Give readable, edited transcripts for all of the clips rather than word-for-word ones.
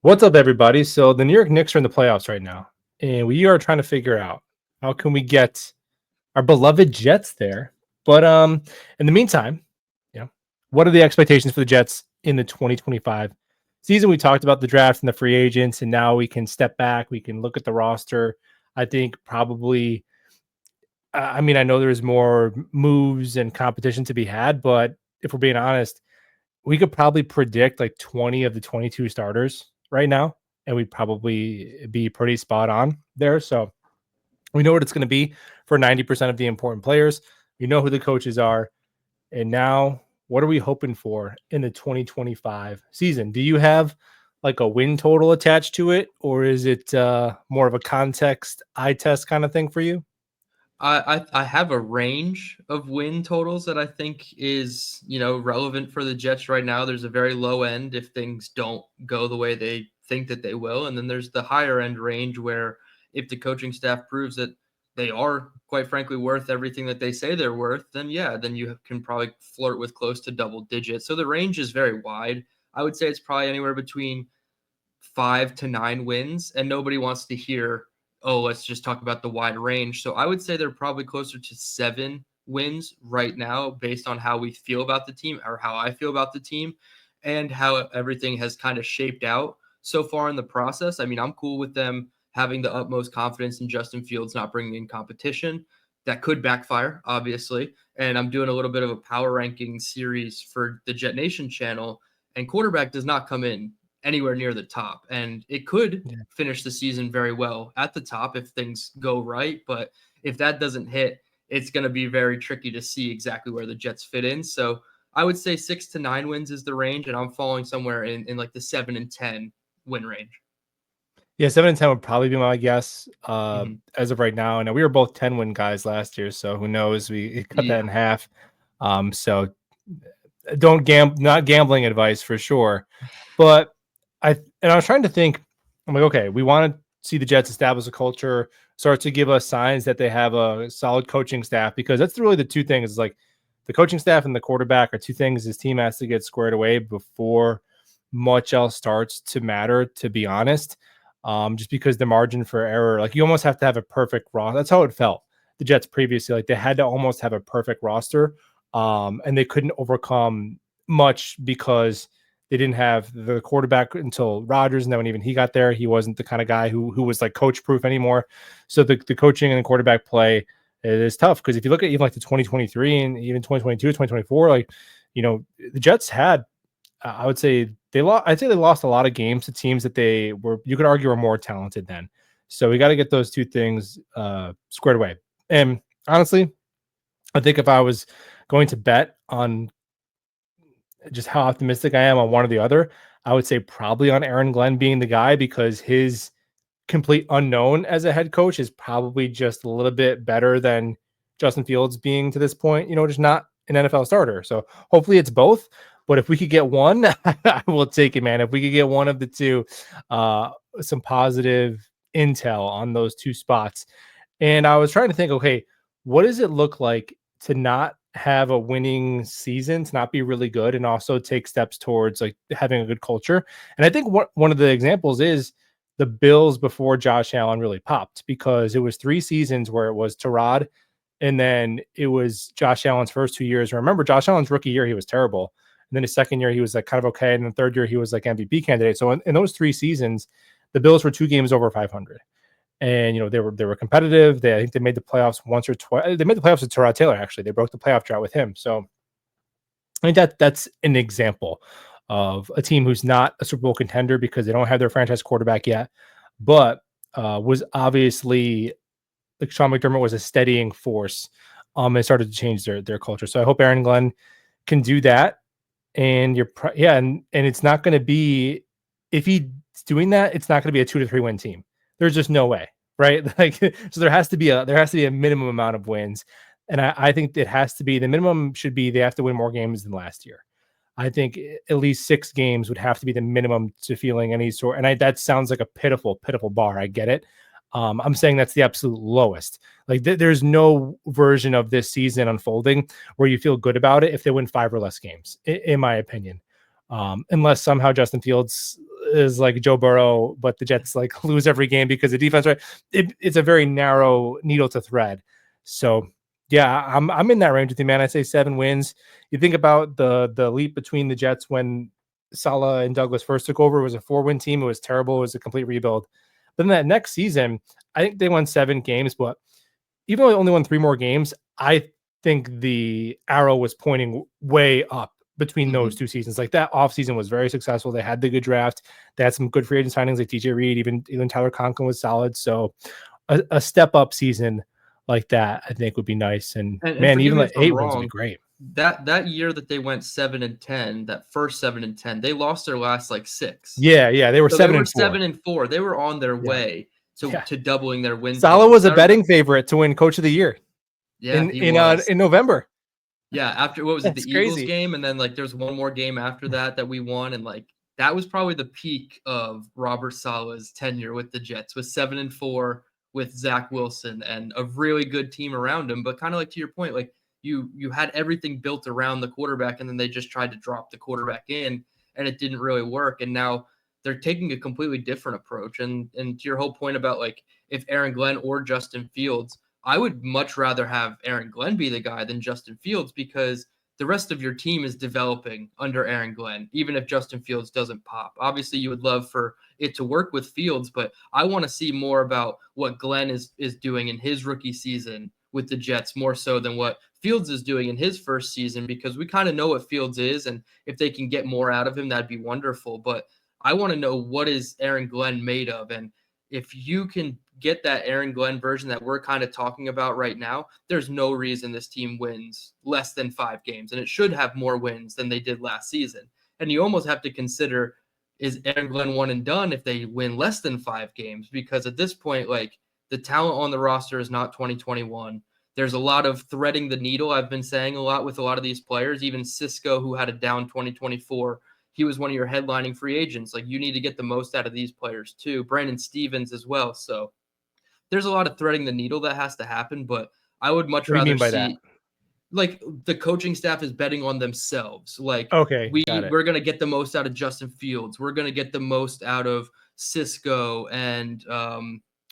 What's up, everybody? So the New York Knicks are in the playoffs right now, and we are trying to figure out how can we get our beloved Jets there. But in the meantime, you know, what are the expectations for the Jets in the 2025 season? We talked about the draft and the free agents, and now we can step back. We can look at the roster. I think probably. I mean, I know there's more moves and competition to be had, but if we're being honest, we could probably predict like 20 of the 22 starters right now, and we'd probably be pretty spot on there. So we know what it's going to be for 90% of the important players. We know who the coaches are. And now, what are we hoping for in the 2025 season? Do you have like a win total attached to it, or is it more of a context eye test kind of thing for you? I have a range of win totals that I think is, relevant for the Jets right now. There's a very low end if things don't go the way they think that they will. And then there's the higher end range where if the coaching staff proves that they are, quite frankly, worth everything that they say they're worth, then yeah, then you can probably flirt with close to double digits. So the range is very wide. I would say it's probably anywhere between 5 to 9 wins, and nobody wants to hear, oh, let's just talk about the wide range. So I would say they're probably closer to 7 wins right now, based on how we feel about the team, or how I feel about the team, and how everything has kind of shaped out so far in the process. I mean, I'm cool with them having the utmost confidence in Justin Fields not bringing in competition. That could backfire, obviously. And I'm doing a little bit of a power ranking series for the Jet Nation channel, and quarterback does not come in anywhere near the top. And it could Yeah. finish the season very well at the top if things go right. But if that doesn't hit, it's going to be very tricky to see exactly where the Jets fit in. So I would say 6 to 9 wins is the range, and I'm falling somewhere in like the 7 and 10 win range. Yeah, 7 and 10 would probably be my guess Mhm. as of right now. Now we were both 10-win guys last year, so who knows? We cut that Yeah. in half. So don't gamble, not gambling advice for sure. But I was trying to think. I'm like, okay, we want to see the Jets establish a culture, start to give us signs that they have a solid coaching staff, because that's really the two things. Is like the coaching staff and the quarterback are two things this team has to get squared away before much else starts to matter. To be honest, just because the margin for error, like you almost have to have a perfect roster. That's how it felt. The Jets previously, like they had to almost have a perfect roster, and they couldn't overcome much because they didn't have the quarterback until Rodgers, and then when even he got there, he wasn't the kind of guy who was like coach proof anymore. So the coaching and the quarterback play is tough, because if you look at even like the 2023 and even 2022, 2024, like the Jets had, I would say they lost. I'd say they lost a lot of games to teams that they were, you could argue, are more talented than. So we got to get those two things squared away. And honestly, I think if I was going to bet on just how optimistic I am on one or the other, I would say probably on Aaron Glenn being the guy, because his complete unknown as a head coach is probably just a little bit better than Justin Fields being to this point, just not an NFL starter. So hopefully it's both. But if we could get one, I will take it, man. If we could get one of the two, some positive intel on those two spots. And I was trying to think, okay, what does it look like to not have a winning season, to not be really good, and also take steps towards like having a good culture? And I think one of the examples is the Bills before Josh Allen really popped, because it was 3 seasons where it was Terod, and then it was Josh Allen's first 2 years. Remember, Josh Allen's rookie year, he was terrible. And then his second year, he was like kind of okay. And then the third year, he was like MVP candidate. So in those 3 seasons, the Bills were 2 games over 500. And they were competitive. I think they made the playoffs once or twice. They made the playoffs with Terod Taylor. Actually, they broke the playoff drought with him. So I think that's an example of a team who's not a Super Bowl contender because they don't have their franchise quarterback yet, but was obviously, like, Sean McDermott was a steadying force, and started to change their culture. So I hope Aaron Glenn can do that. And and it's not going to be, if he's doing that, it's not going to be a 2 to 3 win team. There's just no way, right? Like, so there has to be a minimum amount of wins, and I think it has to be, the minimum should be they have to win more games than last year. I think at least 6 games would have to be the minimum to feeling any sort. And that sounds like a pitiful bar. I get it. I'm saying that's the absolute lowest. Like there's no version of this season unfolding where you feel good about it if they win 5 or less games, in my opinion. Unless somehow Justin Fields is like Joe Burrow, but the Jets like lose every game because the defense, right? It's a very narrow needle to thread. So yeah, I'm in that range with you, man. I say 7 wins. You think about the leap between the Jets when Saleh and Douglas first took over, it was a 4-win team. It was terrible. It was a complete rebuild. But then that next season, I think they won 7 games, but even though they only won 3 more games, I think the arrow was pointing way up between those 2 seasons. Like that offseason was very successful. They had the good draft. They had some good free agent signings like DJ Reed, even Tyler Conklin was solid. So a step up season like that, I think would be nice. And man, forgive even me like if I'm 8 wins would be wrong, great. that year that they went 7-10, that first 7-10, they lost their last like 6. Yeah, they were So they 7 were and 4. 7-4. They were on their Yeah, way yeah. to doubling their win Saleh total. was a I remember, betting favorite to win Coach of the Year yeah, he was. in November. Yeah, after what was it, That's the Eagles crazy. game, and then like there's one more game after that we won, and like that was probably the peak of Robert Saleh's tenure with the Jets, with 7-4 with Zach Wilson and a really good team around him. But kind of like to your point, like you had everything built around the quarterback, and then they just tried to drop the quarterback in, and it didn't really work. And now they're taking a completely different approach. And to your whole point about like if Aaron Glenn or Justin Fields, I would much rather have Aaron Glenn be the guy than Justin Fields, because the rest of your team is developing under Aaron Glenn, even if Justin Fields doesn't pop. Obviously, you would love for it to work with Fields, but I want to see more about what Glenn is doing in his rookie season with the Jets, more so than what Fields is doing in his first season, because we kind of know what Fields is, and if they can get more out of him, that'd be wonderful. But I want to know, what is Aaron Glenn made of? And if you can get that Aaron Glenn version that we're kind of talking about right now, there's no reason this team wins less than 5 games, and it should have more wins than they did last season. And you almost have to consider, is Aaron Glenn one and done if they win less than 5 games? Because at this point, like, the talent on the roster is not 2021. There's a lot of threading the needle. I've been saying a lot with a lot of these players, even Cisco, who had a down 2024. He was one of your headlining free agents. Like, you need to get the most out of these players too. Brandon Stevens as well. So there's a lot of threading the needle that has to happen, but I would much What do you rather mean by that? see, like, the coaching staff is betting on themselves. Like, Okay, got it. we're gonna get the most out of Justin Fields. We're gonna get the most out of Cisco and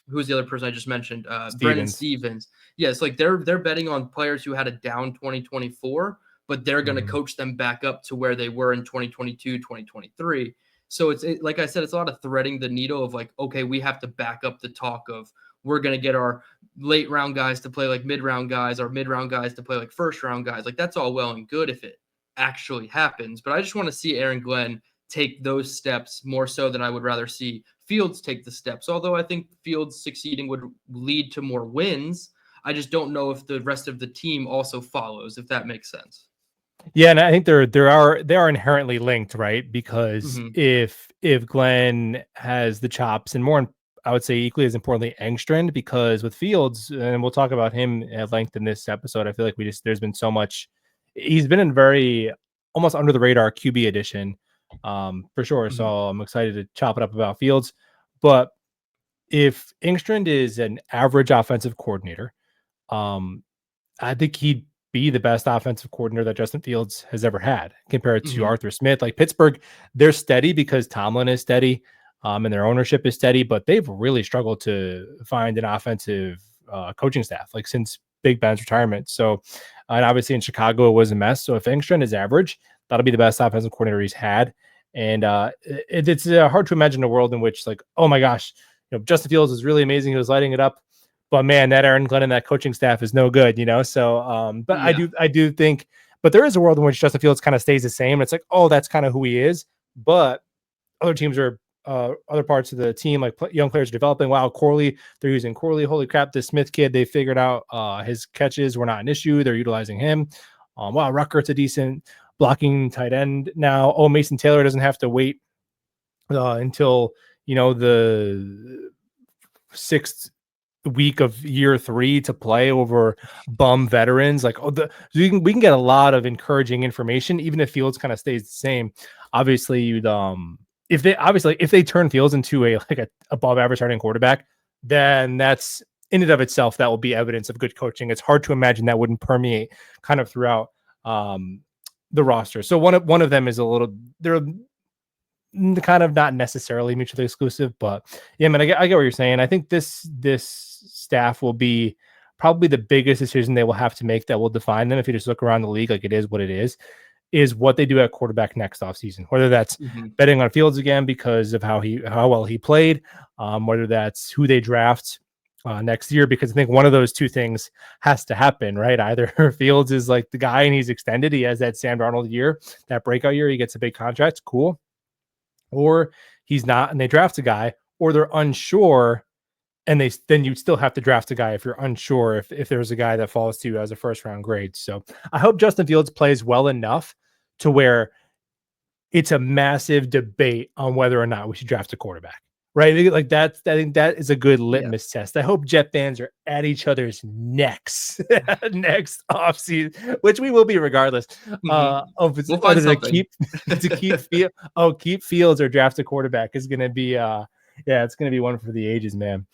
who's the other person I just mentioned? Brennan Stevens. Stevens. Yes, like they're betting on players who had a down 2024, but they're gonna coach them back up to where they were in 2022, 2023. So like I said, it's a lot of threading the needle of like, okay, we have to back up the talk of, we're gonna get our late round guys to play like mid round guys, or mid round guys to play like first round guys. Like, that's all well and good if it actually happens. But I just want to see Aaron Glenn take those steps more so than I would rather see Fields take the steps. Although I think Fields succeeding would lead to more wins. I just don't know if the rest of the team also follows, if that makes sense. Yeah, and I think they are inherently linked, right? Because if Glenn has the chops, and more, I would say equally as importantly, Engstrand, because with Fields, and we'll talk about him at length in this episode. I feel like there's been so much. He's been in very almost under the radar QB edition, for sure. So I'm excited to chop it up about Fields. But if Engstrand is an average offensive coordinator, I think he'd be the best offensive coordinator that Justin Fields has ever had compared to Arthur Smith. Like Pittsburgh, they're steady because Tomlin is steady, and their ownership is steady, but they've really struggled to find an offensive coaching staff like since Big Ben's retirement. So, and obviously in Chicago it was a mess. So if Engstrand is average, that'll be the best offensive coordinator he's had. And it's hard to imagine a world in which, like, oh my gosh, Justin Fields is really amazing. He was lighting it up. But man, that Aaron Glenn and that coaching staff is no good, So, but Yeah. I do think, but there is a world in which Justin Fields kind of stays the same. It's like, oh, that's kind of who he is. But other teams are, other parts of the team, like young players are developing. Wow, Corley, they're using Corley. Holy crap, this Smith kid, they figured out his catches were not an issue. They're utilizing him. Wow, Ruckert's a decent blocking tight end now. Oh, Mason Taylor doesn't have to wait until the 6th week of year 3 to play over bum veterans. Like, so we can get a lot of encouraging information, even if Fields kind of stays the same. Obviously, you'd if they turn Fields into a above average starting quarterback, then that's in and of itself that will be evidence of good coaching. It's hard to imagine that wouldn't permeate kind of throughout the roster. So one of them is they're kind of not necessarily mutually exclusive, but yeah, man, I get what you're saying. I think this staff will be probably the biggest decision they will have to make that will define them. If you just look around the league, like it is what it is what they do at quarterback next offseason. Whether that's Mhm. betting on Fields again because of how well he played, whether that's who they draft next year, because I think one of those two things has to happen, right? Either Fields is like the guy and he's extended, he has that Sam Darnold year, that breakout year, he gets a big contract, cool, or he's not, and they draft a guy, or they're unsure, and then you'd still have to draft a guy if you're unsure if there's a guy that falls to you as a first round grade. So I hope Justin Fields plays well enough to where it's a massive debate on whether or not we should draft a quarterback. Right. Like I think that is a good Yeah. litmus test. I hope Jet fans are at each other's necks next offseason, which we will be regardless Mhm. of We'll find whether something. keep Fields or draft a quarterback is gonna be yeah, it's gonna be one for the ages, man.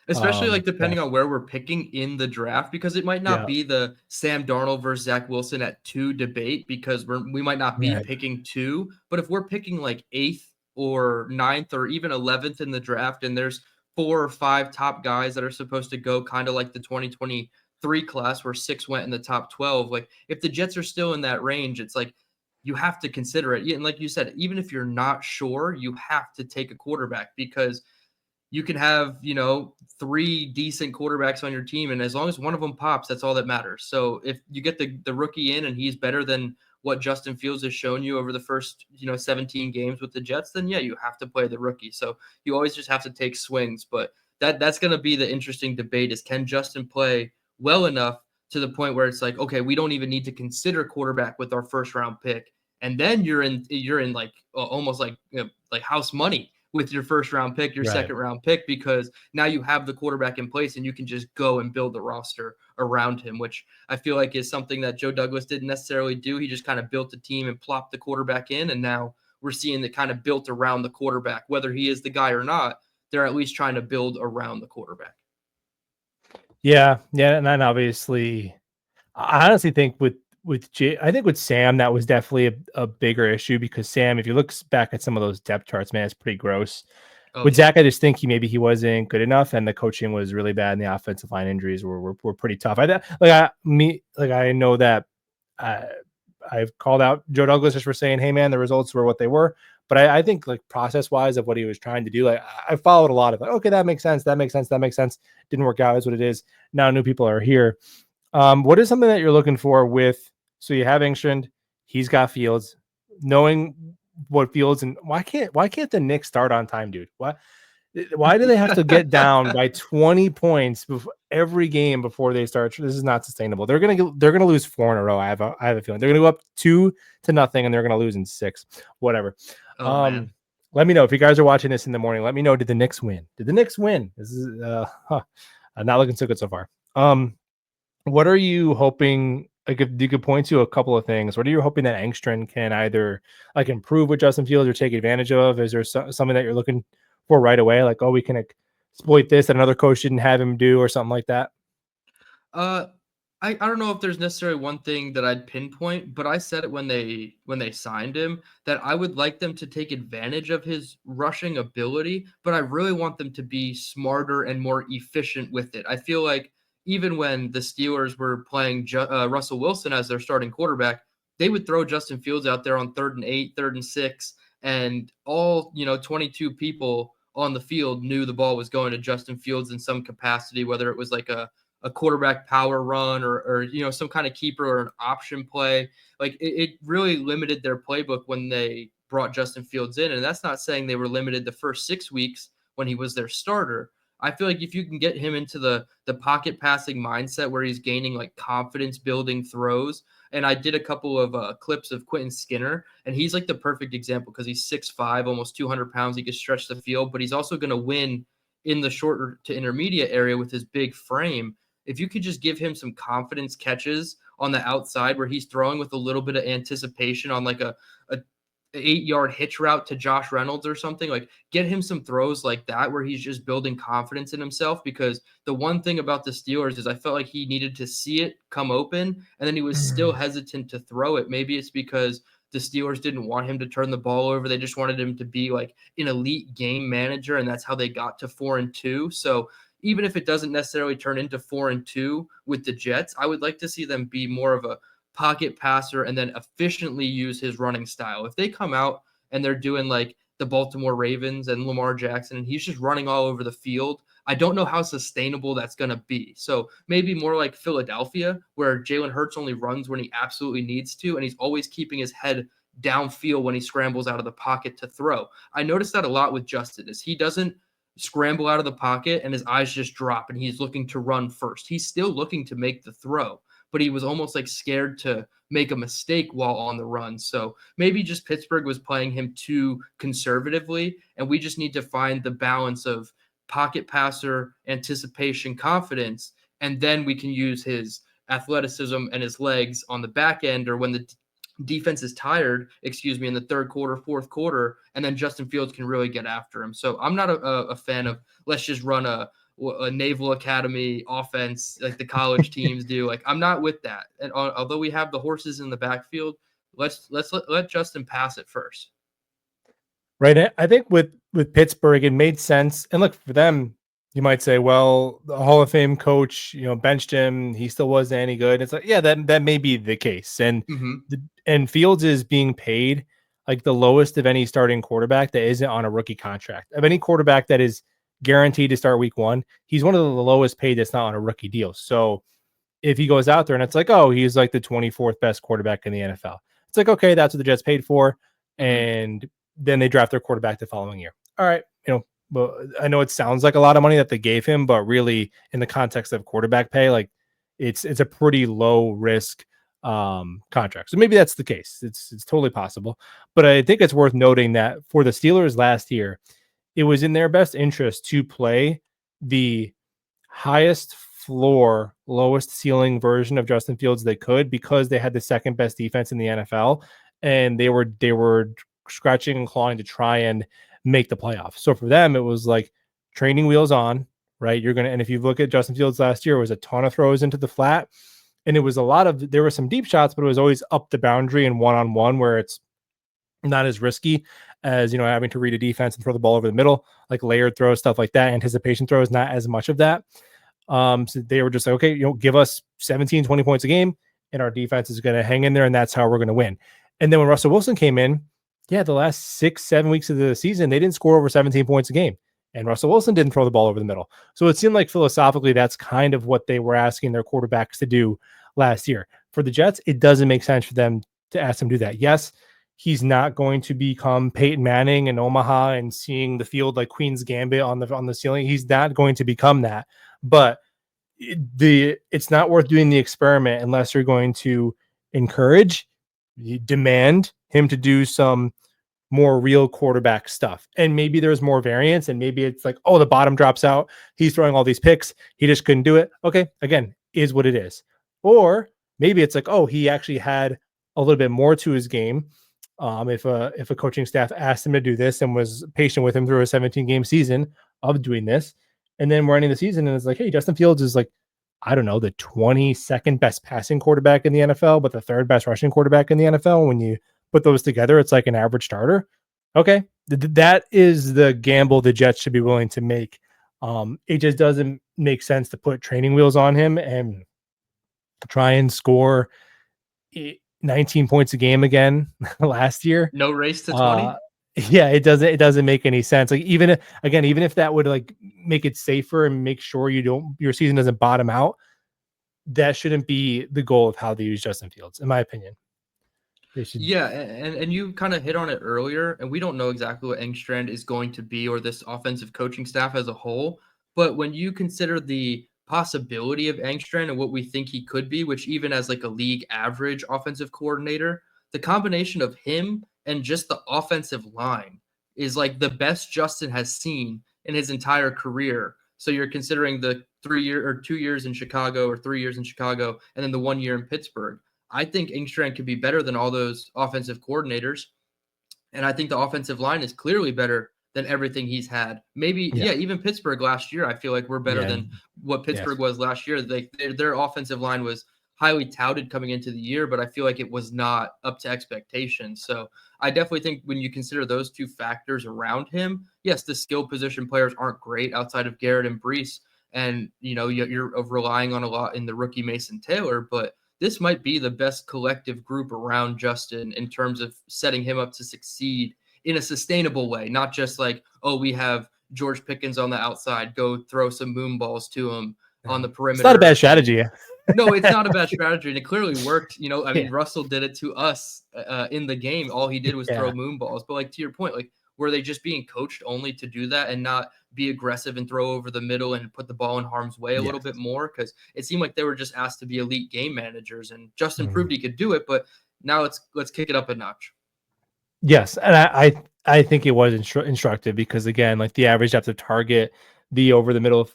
Especially, like, Yeah, depending on where we're picking in the draft, because it might not yeah, be the Sam Darnold versus Zach Wilson at 2 debate because we might not be right, picking 2, but if we're picking, like, 8th or ninth or even 11th in the draft and there's 4 or 5 top guys that are supposed to go kinda like the 2023 class where 6 went in the top 12, like, if the Jets are still in that range, it's like, you have to consider it. Yeah, and like you said, even if you're not sure, you have to take a quarterback because you can have, 3 decent quarterbacks on your team, and as long as one of them pops, that's all that matters. So if you get the rookie in and he's better than what Justin Fields has shown you over the first, 17 games with the Jets, then yeah, you have to play the rookie. So you always just have to take swings, but that's going to be the interesting debate is can Justin play well enough to the point where it's like, okay, we don't even need to consider quarterback with our first round pick. And then you're in like almost like like house money with your first round pick, your right. second round pick, because now you have the quarterback in place and you can just go and build the roster around him, which I feel like is something that Joe Douglas didn't necessarily do. He just kind of built the team and plopped the quarterback in. And now we're seeing it kind of built around the quarterback, whether he is the guy or not. They're at least trying to build around the quarterback. Yeah, yeah, and then obviously I honestly think I think with Sam that was definitely a bigger issue because Sam, if you look back at some of those depth charts, man, it's pretty gross. Oh With yeah. Zach, I just think he wasn't good enough, and the coaching was really bad, and the offensive line injuries were pretty tough. I know that uh, I've called out Joe Douglas just for saying, "Hey, man, the results were what they were." But I think like process wise of what he was trying to do, like I followed a lot of like, okay, that makes sense, that makes sense, that makes sense. Didn't work out, is what it is. Now new people are here. What is something that you're looking for with? So you have Engstrand, he's got Fields, knowing what Fields and why can't the Knicks start on time, dude? Why do they have to get down by 20 points every game before they start? This is not sustainable. They're gonna lose 4 in a row. I have a feeling they're gonna go up 2-0 and they're gonna lose in 6. Whatever. Oh Um, man. let me know if you guys are watching this in the morning. Let me know. Did the Knicks win? Did the Knicks win? This is not looking so good so far. What are you hoping? Like, if you could point to a couple of things, what are you hoping that Engstrand can either like improve with Justin Fields or take advantage of? Is there something that you're looking for right away? Like, oh, we can exploit this that another coach didn't have him do, or something like that. Uh, I don't know if there's necessarily one thing that I'd pinpoint, but I said it when they signed him that I would like them to take advantage of his rushing ability, but I really want them to be smarter and more efficient with it. I feel like even when the Steelers were playing Russell Wilson as their starting quarterback, they would throw Justin Fields out there on 3rd and 8, 3rd and 6, and all 22 people on the field knew the ball was going to Justin Fields in some capacity, whether it was like a quarterback power run or some kind of keeper or an option play. Like it really limited their playbook when they brought Justin Fields in, and that's not saying they were limited the first 6 weeks when he was their starter. I feel like if you can get him into the pocket passing mindset where he's gaining like confidence building throws, and I did a couple of clips of Quentin Skinner, and he's like the perfect example because he's 6'5", almost 200 pounds. He can stretch the field, but he's also going to win in the short to intermediate area with his big frame. If you could just give him some confidence catches on the outside where he's throwing with a little bit of anticipation on like a 8-yard hitch route to Josh Reynolds or something, like get him some throws like that where he's just building confidence in himself. Because the one thing about the Steelers is I felt like he needed to see it come open and then he was still hesitant to throw it. Maybe it's because the Steelers didn't want him to turn the ball over. They just wanted him to be like an elite game manager, and that's how they got to 4-2. So even if it doesn't necessarily turn into 4-2 with the Jets, I would like to see them be more of a pocket passer and then efficiently use his running style. If they come out and they're doing like the Baltimore Ravens and Lamar Jackson, and he's just running all over the field, I don't know how sustainable that's going to be. So maybe more like Philadelphia, where Jalen Hurts only runs when he absolutely needs to, and he's always keeping his head downfield when he scrambles out of the pocket to throw. I noticed that a lot with Justin, is he doesn't scramble out of the pocket and his eyes just drop and he's looking to run first. He's still looking to make the throw, but he was almost like scared to make a mistake while on the run. So maybe just Pittsburgh was playing him too conservatively, and we just need to find the balance of pocket passer, anticipation, confidence, and then we can use his athleticism and his legs on the back end, or when the defense is tired, in the third quarter, fourth quarter, and then Justin Fields can really get after him. So I'm not a fan of let's just run a Naval Academy offense like the college teams do. Like I'm not with that. And although we have the horses in the backfield, let Justin pass it first. Right. I think with Pittsburgh, it made sense. And look, for them, you might say, well, the Hall of Fame coach, benched him. He still wasn't any good. It's like, yeah, that may be the case. And and Fields is being paid like the lowest of any starting quarterback that isn't on a rookie contract. Of any quarterback that is guaranteed to start week 1, he's one of the lowest paid that's not on a rookie deal. So if he goes out there and it's like, oh, he's like the 24th best quarterback in the NFL, it's like, okay, that's what the Jets paid for. And then they draft their quarterback the following year. All right. Well, I know it sounds like a lot of money that they gave him, but really in the context of quarterback pay, like it's a pretty low risk contract. So maybe that's the case. It's totally possible. But I think it's worth noting that for the Steelers last year, it was in their best interest to play the highest floor, lowest ceiling version of Justin Fields they could, because they had the second best defense in the NFL, and they were scratching and clawing to try and make the playoffs. So for them, it was like training wheels on, right? And if you look at Justin Fields last year, it was a ton of throws into the flat, and it was there were some deep shots, but it was always up the boundary and one-on-one, where it's not as risky as, having to read a defense and throw the ball over the middle, like layered throws, stuff like that. Anticipation throws, not as much of that. So they were just like, okay, give us 17, 20 points a game, and our defense is going to hang in there, and that's how we're going to win. And then when Russell Wilson came in, the last 6-7 weeks of the season, they didn't score over 17 points a game, and Russell Wilson didn't throw the ball over the middle. So it seemed like philosophically, that's kind of what they were asking their quarterbacks to do last year. For the Jets, it doesn't make sense for them to ask them to do that. Yes, he's not going to become Peyton Manning in Omaha and seeing the field like Queen's Gambit on the ceiling. He's not going to become that. But it's not worth doing the experiment unless you're going to demand him to do some more real quarterback stuff. And maybe there's more variance, and maybe it's like, oh, the bottom drops out, he's throwing all these picks, he just couldn't do it. Okay, again, is what it is. Or maybe it's like, oh, he actually had a little bit more to his game. If a coaching staff asked him to do this and was patient with him through a 17-game season of doing this, and then we're ending the season and it's like, hey, Justin Fields is like, I don't know, the 22nd best passing quarterback in the NFL, but the third best rushing quarterback in the NFL. When you put those together, it's like an average starter. Okay, that is the gamble the Jets should be willing to make. It just doesn't make sense to put training wheels on him and try and score 19 points a game again last year. No race to 20. Yeah, it doesn't make any sense. Like even if that would like make it safer and make sure your season doesn't bottom out, that shouldn't be the goal of how they use Justin Fields, in my opinion. Yeah, and you kind of hit on it earlier, and we don't know exactly what Engstrand is going to be, or this offensive coaching staff as a whole. But when you consider the possibility of Engstrand and what we think he could be, which even as like a league average offensive coordinator, the combination of him and just the offensive line is like the best Justin has seen in his entire career. So you're considering the 2 years in Chicago, or 3 years in Chicago, and then the 1 year in Pittsburgh. I think Engstrand could be better than all those offensive coordinators. And I think the offensive line is clearly better than everything he's had. Maybe, even Pittsburgh last year, I feel like we're better than what Pittsburgh was last year. Their offensive line was highly touted coming into the year, but I feel like it was not up to expectations. So I definitely think when you consider those two factors around him, yes, the skill position players aren't great outside of Garrett and Brees. And, you're relying on a lot in the rookie Mason Taylor, but this might be the best collective group around Justin in terms of setting him up to succeed in a sustainable way, not just like, oh, we have George Pickens on the outside, go throw some moon balls to him on the It's not a bad perimeter. And strategy. no, it's not a bad strategy, and it clearly worked. I Yeah. mean, Russell did it to us in the game. All he did was throw Yeah. moon balls. But like to your point, like were they just being coached only to do that and not be aggressive and throw over the middle and put the ball in harm's way a little bit Yes. more? Because it seemed like they were just asked to be elite game managers, and Justin Mhm. proved he could do it. But now let's kick it up a notch. Yes, and I think it was instructive because again, like the average depth of target, the over the middle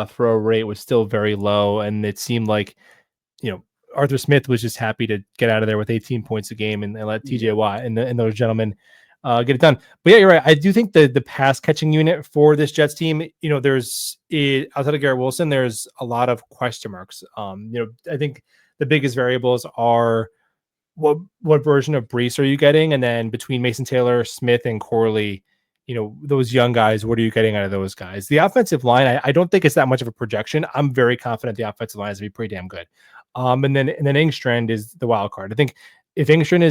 throw rate was still very low, and it seemed like Arthur Smith was just happy to get out of there with 18 points a game and let TJ Yeah. Watt and those gentlemen get it done. But yeah, you're right. I do think the pass catching unit for this Jets team, there's outside of Garrett Wilson, there's a lot of question marks. I think the biggest variables are what version of Brees are you getting? And then between Mason Taylor, Smith, and Corley, those young guys, what are you getting out of those guys? The offensive line, I don't think it's that much of a projection. I'm very confident the offensive line is going to be pretty damn good. And then Engstrand is the wild card. I think if Engstrand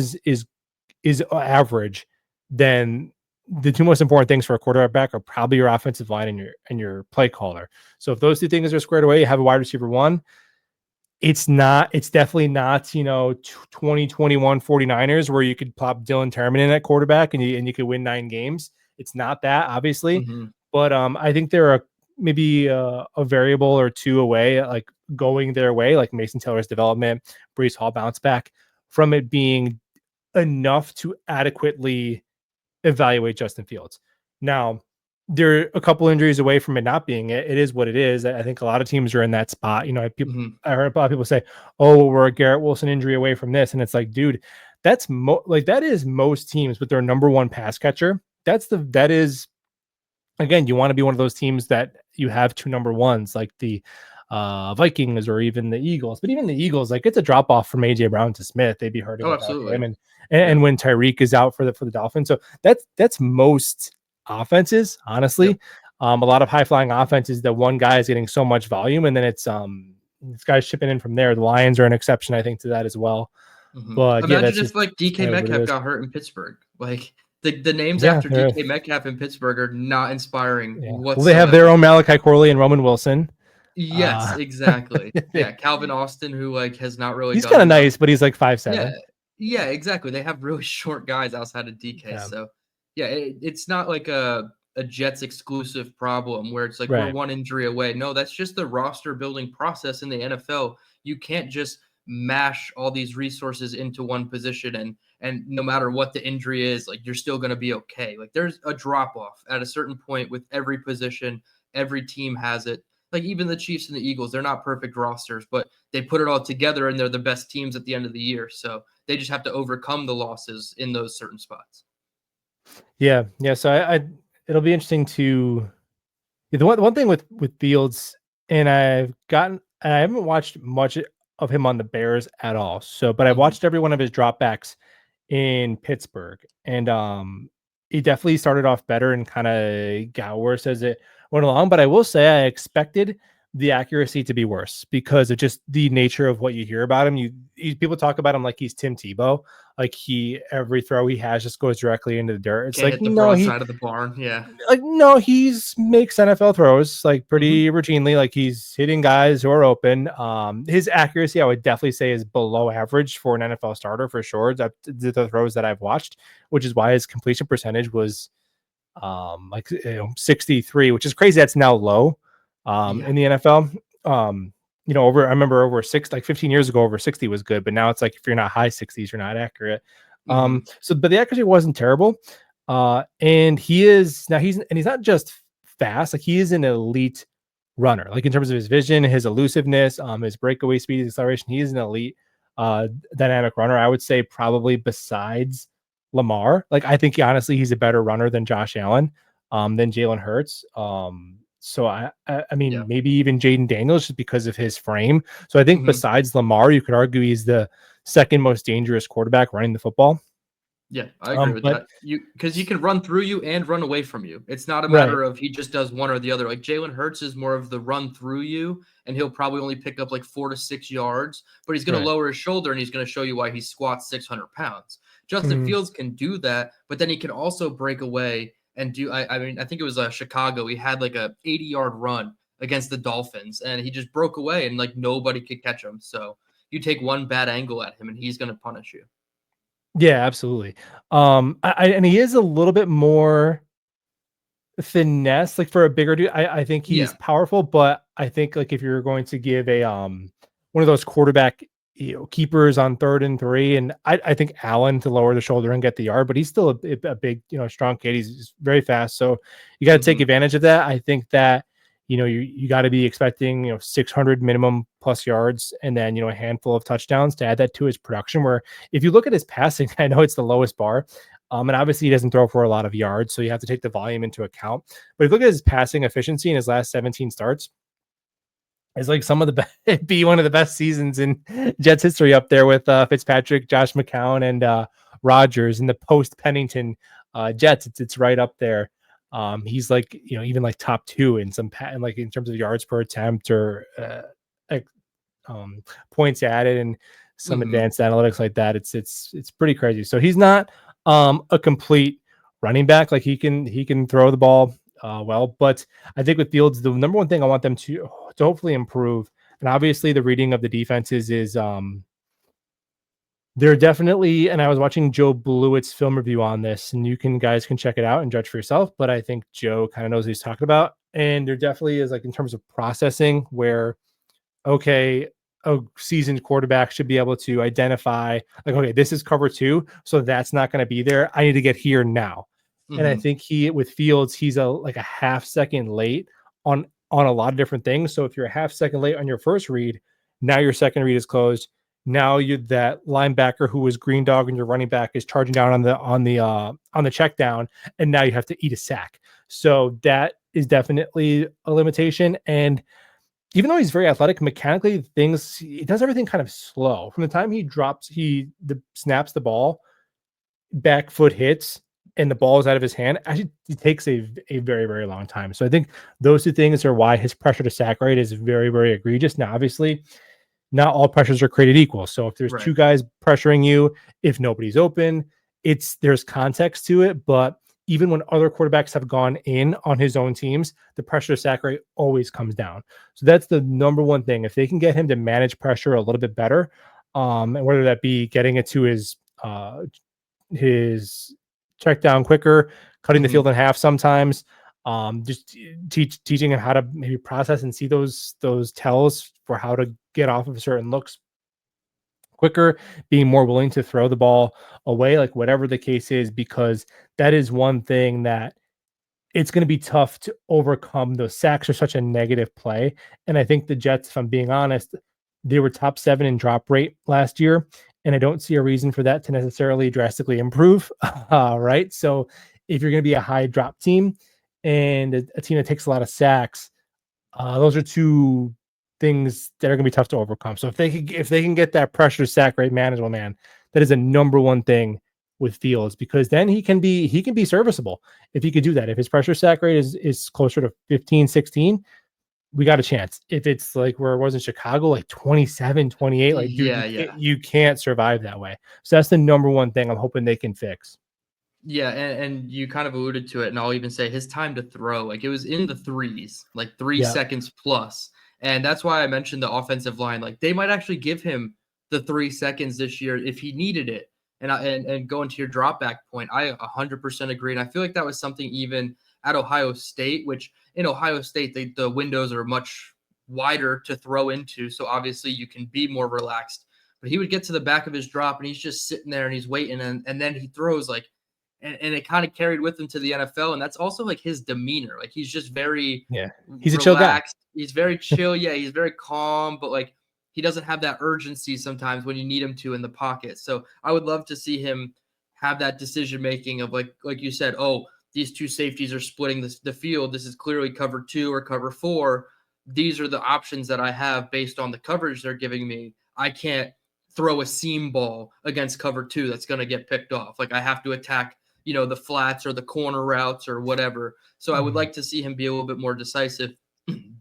is average, then the two most important things for a quarterback are probably your offensive line and your play caller. So if those two things are squared away, you have a wide receiver one. It's definitely not 2021 49ers where you could plop Dylan Tereman in at quarterback and you could win 9 games. It's not that, obviously, Mm-hmm. but I think there are maybe a variable or two away, like going their way, like Mason Taylor's development, Brees Hall bounce back from it being enough to adequately evaluate Justin Fields. Now, they're a couple injuries away from it not being it. It is what it is. I think a lot of teams are in that spot. Mm-hmm. I heard a lot of people say, "Oh, well, we're a Garrett Wilson injury away from this," and it's like, dude, that is most teams with their number one pass catcher. That is again, you want to be one of those teams that you have two number ones, like the Vikings or even the Eagles. But even the Eagles, like it's a drop off from AJ Brown to Smith. They'd be hurting Oh, without him, absolutely. and Yeah. and when Tyreek is out for the Dolphins, so that's most offenses, honestly. Yep. A lot of high flying offenses that one guy is getting so much volume, and then it's this guy's shipping in from there. The Lions are an exception, I think, to that as well. Mm-hmm. But yeah, Imagine that's if just like DK kind of what it Metcalf is. got hurt in Pittsburgh. Like the names Yeah, after DK Metcalf in Pittsburgh are not inspiring yeah. Well, they have their whatsoever. own Malachi Corley and Roman Wilson. Yes, Uh, exactly. Yeah, Calvin Austin, who like has not really he's done kind of enough. nice, but he's like 5'7". Yeah, yeah, exactly. They have really short guys outside of DK. Yeah, So yeah, it's not like a Jets exclusive problem where it's like we're right. one injury away. No, that's just the roster building process in the NFL. You can't just mash all these resources into one position and no matter what the injury is, like you're still going to be okay. Like there's a drop off at a certain point with every position. Every team has it. Like even the Chiefs and the Eagles, they're not perfect rosters, but they put it all together and they're the best teams at the end of the year. So they just have to overcome the losses in those certain spots. Yeah, yeah. So it'll be interesting to the one thing with Fields, and I haven't watched much of him on the Bears at all. So, but I've Mhm. watched every one of his dropbacks in Pittsburgh, and he definitely started off better and kind of got worse as it went along. But I will say I expected the accuracy to be worse because of just the nature of what you hear about him. People talk about him like he's Tim Tebow, like every throw he has just goes directly into the dirt. It's Can't like hit the no, broad side of the barn. Yeah. he's makes NFL throws like Hmm. pretty routinely. Like he's hitting guys who are open. His accuracy, I would definitely say, is below average for an NFL starter for sure. That the throws that I've watched, which is why his completion percentage was 63, which is crazy. That's now low Yeah. in the NFL. I remember over 15 years ago, over 60 was good, but now it's like if you're not high 60s, you're not accurate. Hmm. But the accuracy wasn't terrible. And he's not just fast, like he is an elite runner, like in terms of his vision, his elusiveness, his breakaway speed, his acceleration. He is an elite dynamic runner. I would say probably besides Lamar. Like I think he's a better runner than Josh Allen, than Jalen Hurts. So I Yeah. mean, maybe even Jaden Daniels just because of his frame. So I think Hmm. besides Lamar, you could argue he's the second most dangerous quarterback running the football. Yeah, I agree with But that. Because he can run through you and run away from you. It's not a right. matter of he just does one or the other. Like Jalen Hurts is more of the run through you, and he'll probably only pick up like 4 to 6 yards, but he's going to Right. lower his shoulder and he's going to show you why he squats 600 pounds. Justin Mhm. Fields can do that, but then he can also break away and do. I mean, I think it was Chicago. He had like a 80-yard run against the Dolphins, and he just broke away, and like nobody could catch him. So you take one bad angle at him, and he's going to punish you. Yeah, absolutely. And he is a little bit more finesse, like for a bigger dude. I think he's Yeah. powerful, but I think like if you're going to give a one of those quarterback keepers on 3rd and 3, and I think Allen to lower the shoulder and get the yard, but he's still a big strong kid. He's very fast, so you got to take Hmm. advantage of that. I think that you got to be expecting 600 minimum plus yards, and then a handful of touchdowns to add that to his production. Where if you look at his passing, I know it's the lowest bar. And obviously he doesn't throw for a lot of yards, so you have to take the volume into account. But if you look at his passing efficiency in his last 17 starts, it's like some of the best, be one of the best seasons in Jets history, up there with Fitzpatrick, Josh McCown, and Rodgers in the post Pennington Jets. It's right up there. He's like even like top 2 in like in terms of yards per attempt or points added and some Hmm. advanced analytics like that. It's pretty crazy. So he's not a complete running back. Like he can throw the ball well, but I think with Fields, the number one thing I want them to hopefully improve, and obviously the reading of the defenses is they're definitely, and I was watching Joe Blewett's film review on this, and guys can check it out and judge for yourself. But I think Joe kind of knows what he's talking about. And there definitely is, like, in terms of processing, where okay, a seasoned quarterback should be able to identify, like, okay, this is cover 2, so that's not going to be there. I need to get here now. And I Hmm. think with Fields, he's a half second late on a lot of different things. So if you're a half second late on your first read, now your second read is closed. Now you that linebacker who was green dog and your running back is charging down on the check down, and now you have to eat a sack. So that is definitely a limitation. And even though he's very athletic mechanically, he does everything kind of slow. From the time he snaps the ball, back foot hits, and the ball is out of his hand, actually it takes a very, very long time. So I think those 2 things are why his pressure to sack rate is very, very egregious. Now, obviously, not all pressures are created equal. So if there's Right. 2 guys pressuring you, if nobody's open, there's context to it. But even when other quarterbacks have gone in on his own teams, the pressure to sack rate always comes down. So that's the number one thing. If they can get him to manage pressure a little bit better, and whether that be getting it to his check down quicker, cutting the Hmm. field in half sometimes, just teaching him how to maybe process and see those tells for how to get off of certain looks quicker, being more willing to throw the ball away, like whatever the case is, because that is one thing that it's going to be tough to overcome. Those sacks are such a negative play. And I think the Jets, if I'm being honest, they were top 7 in drop rate last year. And I don't see a reason for that to necessarily drastically improve. Right. So if you're going to be a high drop team and a team that takes a lot of sacks, those are 2 things that are going to be tough to overcome. So if they can get that pressure sack rate manageable, man, that is a number one thing with Fields, because then he can be serviceable if he could do that. If his pressure sack rate is closer to 15, 16, we got a chance. If it's like where it was in Chicago, like 27, 28, like, dude, Yeah, yeah. you can't survive that way. So that's the number one thing I'm hoping they can fix. Yeah, and you kind of alluded to it, and I'll even say his time to throw, like it was in the threes, like three Yeah. seconds plus. And that's why I mentioned the offensive line. Like they might actually give him the 3 seconds this year if he needed it. And going to your drop back point, I 100% agree. And I feel like that was something even at Ohio State, which in Ohio State, the windows are much wider to throw into. So obviously you can be more relaxed. But he would get to the back of his drop and he's just sitting there and he's waiting. And then he throws like, and it kind of carried with him to the NFL. And that's also like his demeanor. Like he's just very Yeah. He's a chill guy. relaxed. He's very chill. Yeah, he's very calm, but like he doesn't have that urgency sometimes when you need him to in the pocket. So I would love to see him have that decision making of like you said, oh, these two safeties are splitting the field. This is clearly cover 2 or cover 4. These are the options that I have based on the coverage they're giving me. I can't throw a seam ball against cover 2 that's going to get picked off. Like I have to attack, the flats or the corner routes or whatever. So I would like to see him be a little bit more decisive.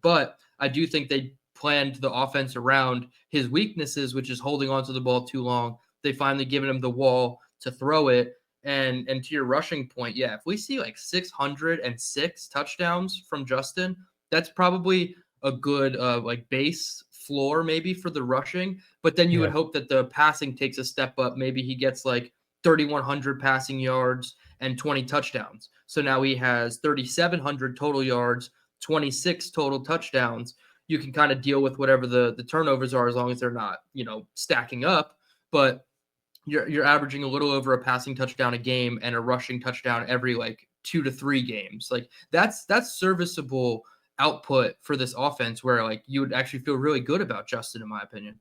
But I do think they planned the offense around his weaknesses, which is holding onto the ball too long. They finally given him the wall to throw it. And to your rushing point, yeah, if we see like 606 touchdowns from Justin, that's probably a good like base floor maybe for the rushing. But then you would hope that the passing takes a step up. Maybe he gets like 3,100 passing yards and 20 touchdowns. So now he has 3,700 total yards, 26 total touchdowns. You can kind of deal with whatever the turnovers are as long as they're not, stacking up. But you're averaging a little over a passing touchdown a game and a rushing touchdown every like 2 to 3 games. Like that's serviceable output for this offense where like you would actually feel really good about Justin, in my opinion.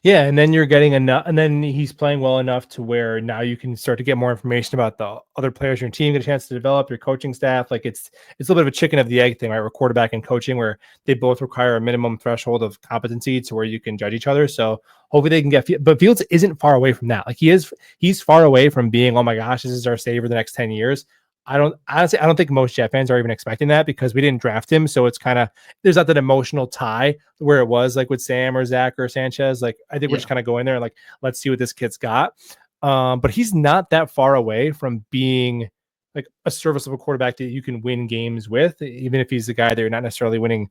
Yeah, and then you're getting enough, and then he's playing well enough to where now you can start to get more information about the other players in your team, get a chance to develop your coaching staff. Like it's a little bit of a chicken of the egg thing, right? We're quarterback and coaching where they both require a minimum threshold of competency to where you can judge each other. So hopefully they can but Fields isn't far away from that. Like he's far away from being, oh my gosh, this is our savior the next 10 years. I don't think most Jet fans are even expecting that because we didn't draft him. So it's kind of, there's not that emotional tie where it was like with Sam or Zach or Sanchez. Like, I think we're just kind of going there and like, let's see what this kid's got. But he's not that far away from being like a serviceable quarterback that you can win games with, even if he's the guy that you're not necessarily winning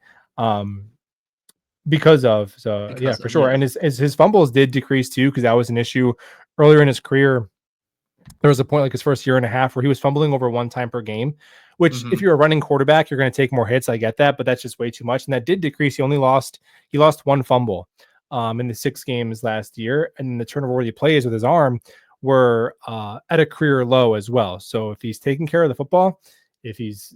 because of. So yeah, for sure. And his fumbles did decrease too, because that was an issue earlier in his career. There was a point like his first year and a half where he was fumbling over 1 time per game, which if you're a running quarterback, you're going to take more hits. I get that, but that's just way too much. And that did decrease. He lost 1 fumble in the 6 games last year. And the turnover worthy plays with his arm were at a career low as well. So if he's taking care of the football, if he's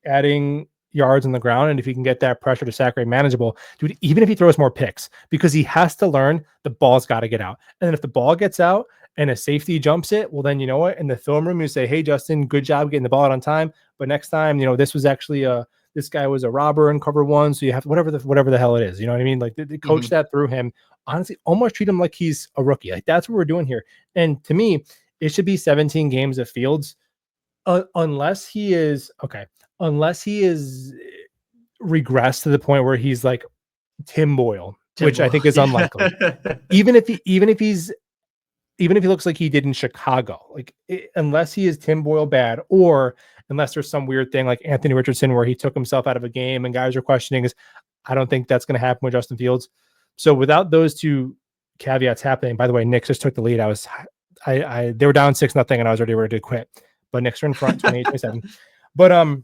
adding yards on the ground, and if he can get that pressure to sack rate manageable, dude, even if he throws more picks, because he has to learn the ball's got to get out. And then if the ball gets out and a safety jumps it, well, then you know what? In the film room, you say, hey, Justin, good job getting the ball out on time. But next time, this was actually this guy was a robber in cover 1. So you have whatever the hell it is. You know what I mean? Like they coach that through him. Honestly, almost treat him like he's a rookie. Like that's what we're doing here. And to me, it should be 17 games of Fields, unless he is regressed to the point where he's like Tim Boyle, which I think is unlikely. Even if he looks like he did in Chicago, unless he is Tim Boyle bad, or unless there's some weird thing like Anthony Richardson where he took himself out of a game and guys are questioning, I don't think that's going to happen with Justin Fields. So without those 2 caveats happening, by the way, Knicks just took the lead. They were down 6-0 and I was already ready to quit, but Knicks are in front 28-27. But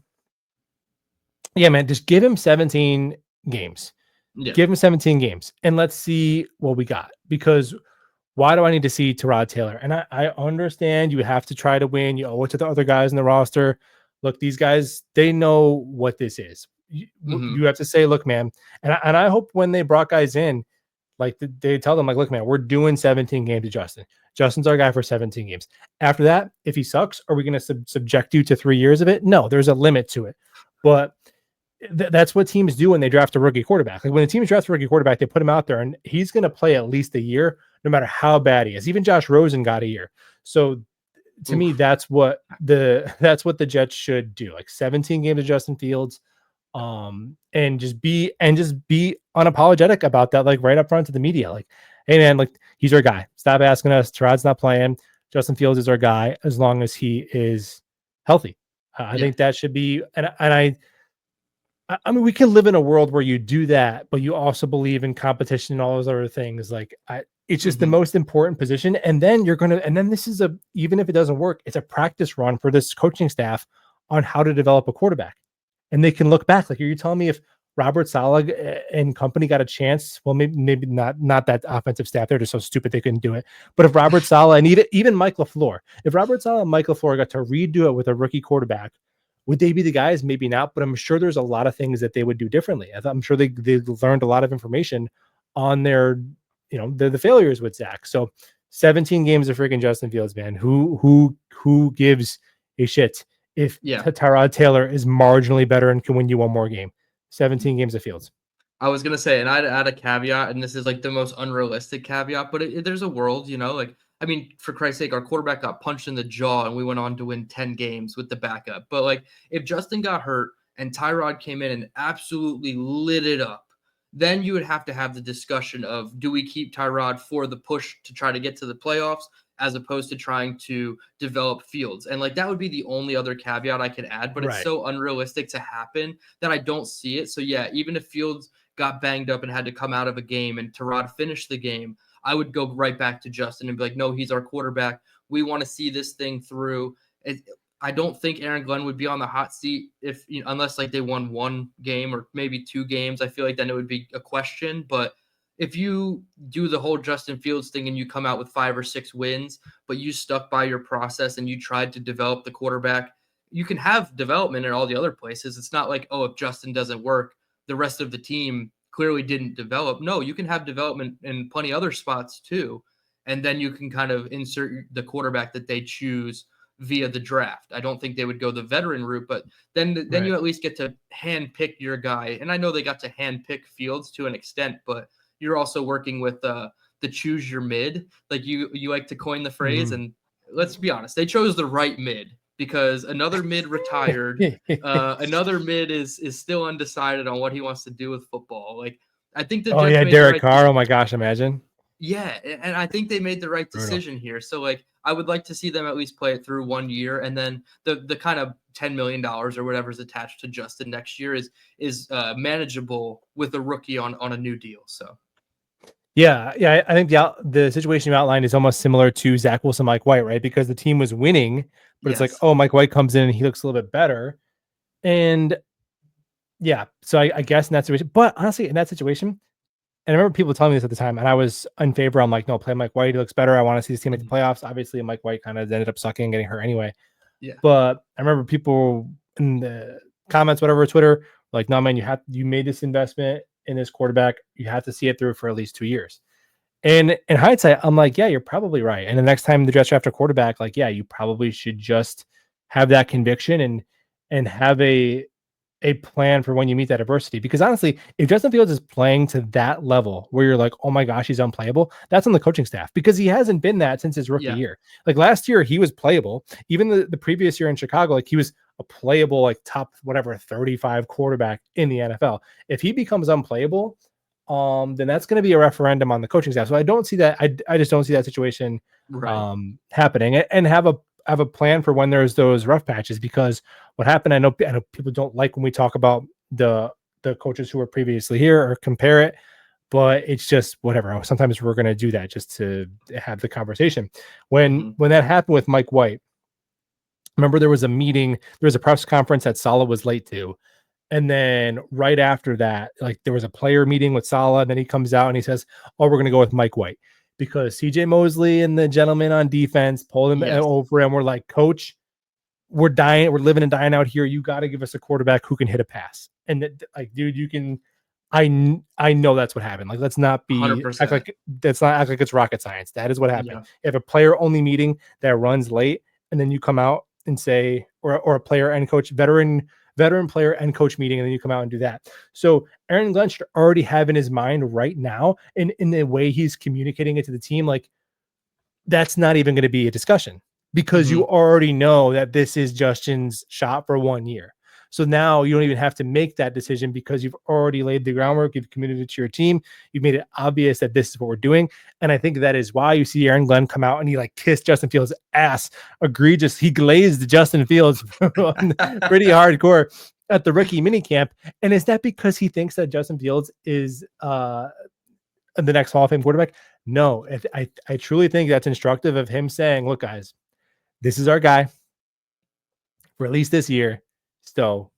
yeah, man, just give him 17 games. Yeah. Give him 17 games and let's see what we got. Because why do I need to see Tyrod Taylor? And I understand you have to try to win. You owe it to the other guys in the roster. Look, these guys, they know what this is. You have to say, look, man. And I hope when they brought guys in, like they tell them, like, look, man, we're doing 17 games to Justin. Justin's our guy for 17 games. After that, if he sucks, are we going to subject you to 3 years of it? No, there's a limit to it. But that's what teams do when they draft a rookie quarterback. Like when the team drafts a rookie quarterback, they put him out there and he's going to play at least a year, no matter how bad he is. Even Josh Rosen got a year. So to me, that's what the Jets should do. Like 17 games of Justin Fields, and just be unapologetic about that. Like right up front to the media, like, hey man, like he's our guy. Stop asking us. Tyrod's not playing. Justin Fields is our guy as long as he is healthy. I think that should be, I mean, we can live in a world where you do that, but you also believe in competition and all those other things. Like it's just the most important position. And then this is even if it doesn't work, it's a practice run for this coaching staff on how to develop a quarterback. And they can look back. Like, are you telling me if Robert Saleh and company got a chance? Well, maybe not that offensive staff. They're just so stupid they couldn't do it. But if Robert Saleh and even Mike LaFleur, if Robert Saleh and Mike LaFleur got to redo it with a rookie quarterback, would they be the guys? Maybe not, but I'm sure there's a lot of things that they would do differently. I'm sure they learned a lot of information on their, the failures with Zach. So 17 games of freaking Justin Fields, man. Who gives a shit if Yeah. Tyrod Taylor is marginally better and can win you one more game. 17 games of Fields. I was gonna say, and I'd add a caveat, and this is like the most unrealistic caveat, but there's a world, like I mean, for Christ's sake, our quarterback got punched in the jaw, and we went on to win 10 games with the backup. But like, if Justin got hurt and Tyrod came in and absolutely lit it up, then you would have to have the discussion of, do we keep Tyrod for the push to try to get to the playoffs, as opposed to trying to develop Fields? And like, that would be the only other caveat I could add, but it's Right. so unrealistic to happen that I don't see it. So yeah, even if Fields got banged up and had to come out of a game and Tyrod finished the game, I would go right back to Justin and be like, no, he's our quarterback. We want to see this thing through. I don't think Aaron Glenn would be on the hot seat unless like they won one game or maybe two games. I feel like then it would be a question. But if you do the whole Justin Fields thing and you come out with 5 or 6 wins, but you stuck by your process and you tried to develop the quarterback, you can have development in all the other places. It's not like, oh, if Justin doesn't work, the rest of the team clearly didn't develop. No, you can have development in plenty other spots too. And then you can kind of insert the quarterback that they choose via the draft. I don't think they would go the veteran route, but then Right. you at least get to hand pick your guy. And I know they got to hand pick Fields to an extent, but you're also working with the choose your mid, like you like to coin the phrase. Mhm. And let's be honest, they chose the right mid because another mid retired. Another mid is still undecided on what he wants to do with football. Like, I think the Oh Jets yeah, made the Derek right Carr. Oh my gosh, imagine. yeah, and I think they made the right Brutal. decision here. So like, I would like to see them at least play it through 1 year, and then the kind of $10 million or whatever is attached to Justin next year is manageable with a rookie on a new deal. So Yeah, yeah. I think the situation you outlined is almost similar to Zach Wilson, Mike White, right? Because the team was winning, but it's like, yes, oh, Mike White comes in and he looks a little bit better. And yeah, so I guess in that situation, but honestly, in that situation, and I remember people telling me this at the time, and I was in favor. I'm like, no, play Mike White. He looks better. I want to see this team make the Mhm. playoffs. Obviously, Mike White kind of ended up sucking and getting hurt anyway. Yeah, But I remember people in the comments, whatever, Twitter, like, no, man, you made this investment in this quarterback. You have to see it through for at least 2 years. And in hindsight, I'm like, yeah, you're probably right. And the next time the Jets draft a quarterback, like, yeah, you probably should just have that conviction and have a plan for when you meet that adversity. Because honestly, if Justin Fields is playing to that level where you're like, oh my gosh, he's unplayable, that's on the coaching staff because he hasn't been that since his rookie yeah, year. Like last year, he was playable. Even the previous year in Chicago, like he was a playable, like top whatever 35 quarterback in the NFL. If he becomes unplayable, then that's going to be a referendum on the coaching staff. So I don't see that. I just don't see that situation right. happening and have a plan for when there's those rough patches because what happened, I know people don't like when we talk about the coaches who were previously here or compare it, but it's just whatever. Sometimes we're going to do that just to have the conversation. Hmm. When that happened with Mike White, remember there was a meeting, there was a press conference that Saleh was late to, and then right after that, like there was a player meeting with Saleh, and then he comes out and he says, "Oh, we're going to go with Mike White." Because CJ Mosley and the gentleman on defense pulled him Yes, over and we're like, Coach, we're dying, we're living and dying out here. You got to give us a quarterback who can hit a pass. And like, dude, you can. I know that's what happened. Like, let's not be act 100%. like that's not act like it's rocket science. That is what happened. Yeah, You have a player only meeting that runs late, and then you come out and say, or a player and coach, veteran player and coach meeting, and then you come out and do that. So Aaron Glenn should already have in his mind right now, in the way he's communicating it to the team, like that's not even going to be a discussion because hmm, you already know that this is Justin's shot for 1 year. So now you don't even have to make that decision because you've already laid the groundwork. You've committed to your team. You've made it obvious that this is what we're doing. And I think that is why you see Aaron Glenn come out and he like kissed Justin Fields' ass. Egregious. He glazed Justin Fields pretty hardcore at the rookie minicamp. And is that because he thinks that Justin Fields is the next Hall of Fame quarterback? No, I truly think that's instructive of him saying, look, guys, this is our guy for at least this year. So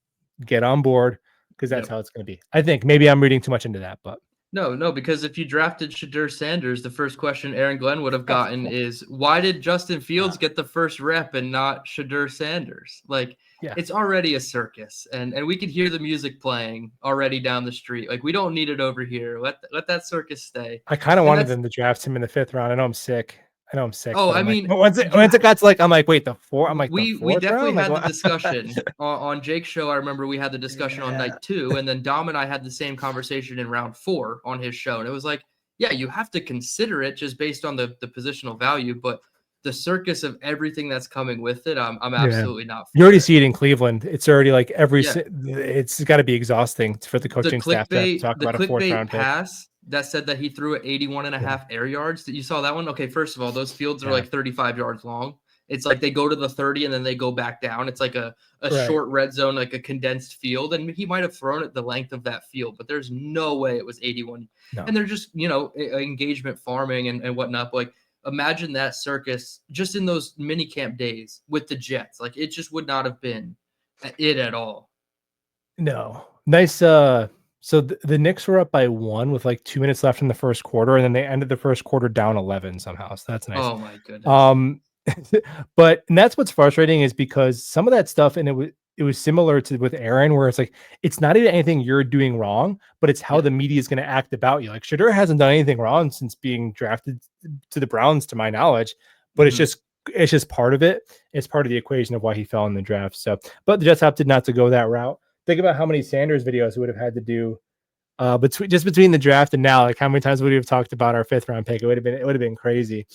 get on board because that's yep. how it's going to be. I think maybe I'm reading too much into that, but No, no, because if you drafted Shadur Sanders, the first question Aaron Glenn would have gotten is, why did Justin Fields get the first rep and not Shadur Sanders? Like, yeah, it's already a circus, and we could hear the music playing already down the street. Like, we don't need it over here. Let that circus stay. I kind of And wanted that's them to draft him in the 5th round. I know I'm sick. I know I'm sick, Oh, but I I'm like, mean, once it got to like, I'm like, wait, I'm like the we fourth definitely round, like had the what? discussion on Jake's show. I remember we had the discussion on Yeah, night 2, and then Dom and I had the same conversation in round 4 on his show. And it was like, yeah, you have to consider it just based on the positional value, but the circus of everything that's coming with it, I'm yeah. absolutely not You for already it. see it in Cleveland. It's already like Yeah. it's got to be exhausting for the coaching staff to have to talk The about a fourth clickbait round pick. pass that said that he threw it 81 and a Yeah, half air yards. You saw that one? Okay, first of all, those fields are yeah, like 35 yards long. It's like they go to the 30 and then they go back down. It's like a right. short red zone, like a condensed field. And he might have thrown it the length of that field, but there's no way it was 81. No, And they're just, engagement farming and whatnot. But like, imagine that circus just in those mini camp days with the Jets. Like, it just would not have been it at all. no. Nice. So the Knicks were up by 1 with like 2 minutes left in the first quarter, and then they ended the first quarter down 11 somehow. So that's nice. Oh my goodness. Um, but and that's what's frustrating is because some of that stuff, and it was similar to with Aaron, where it's like it's not even anything you're doing wrong, but it's how Yeah. the media is going to act about you. Like Shadur hasn't done anything wrong since being drafted to the Browns, to my knowledge, but Mhm. it's just part of it. It's part of the equation of why he fell in the draft. So, but the Jets opted not to go that route. Think about how many Sanders videos we would have had to do between the draft and now. Like how many times would we have talked about our fifth round pick? It would have been crazy.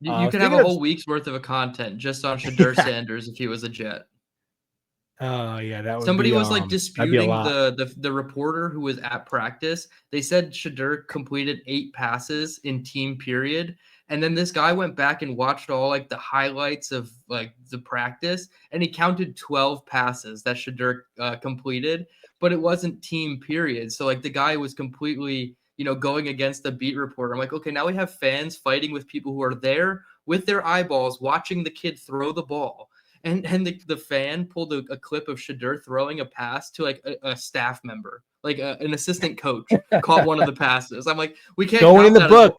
You could have a Thinking of whole week's worth of content just on Shadur yeah. Sanders if he was a Jet. Oh yeah, Somebody was like that'd be a disputing lot. the reporter who was at practice. They said Shadur completed 8 passes in team period. And then this guy went back and watched all like the highlights of like the practice, and he counted 12 passes that Shadur completed, but it wasn't team period. So like the guy was completely, going against the beat reporter. I'm like, okay, now we have fans fighting with people who are there with their eyeballs watching the kid throw the ball. And the fan pulled a clip of Shadur throwing a pass to like a staff member, like an assistant coach caught one of the passes. I'm like, Going in the book.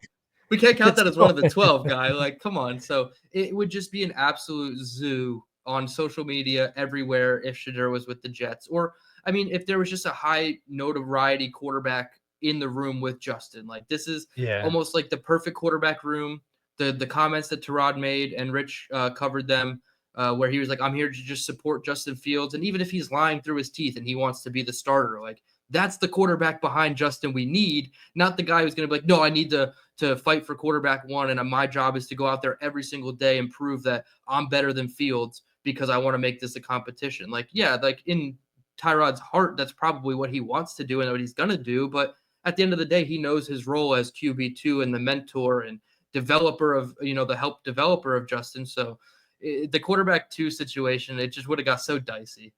we can't count It's that as one of the going. 12, guy. Like, come on. So it would just be an absolute zoo on social media everywhere if Shadur was with the Jets. Or, I mean, if there was just a high notoriety quarterback in the room with Justin. Like, this is Yeah. almost like the perfect quarterback room. The comments that Terod made and Rich covered them, where he was like, I'm here to just support Justin Fields. And even if he's lying through his teeth and he wants to be the starter, like, that's the quarterback behind Justin we need, not the guy who's going to be like, no, I need to fight for quarterback 1, and my job is to go out there every single day and prove that I'm better than Fields because I want to make this a competition. Like, yeah, like in Tyrod's heart, that's probably what he wants to do and what he's going to do. But at the end of the day, he knows his role as QB2 and the mentor and developer of, the help developer of Justin. So the quarterback 2 situation, it just would have got so dicey.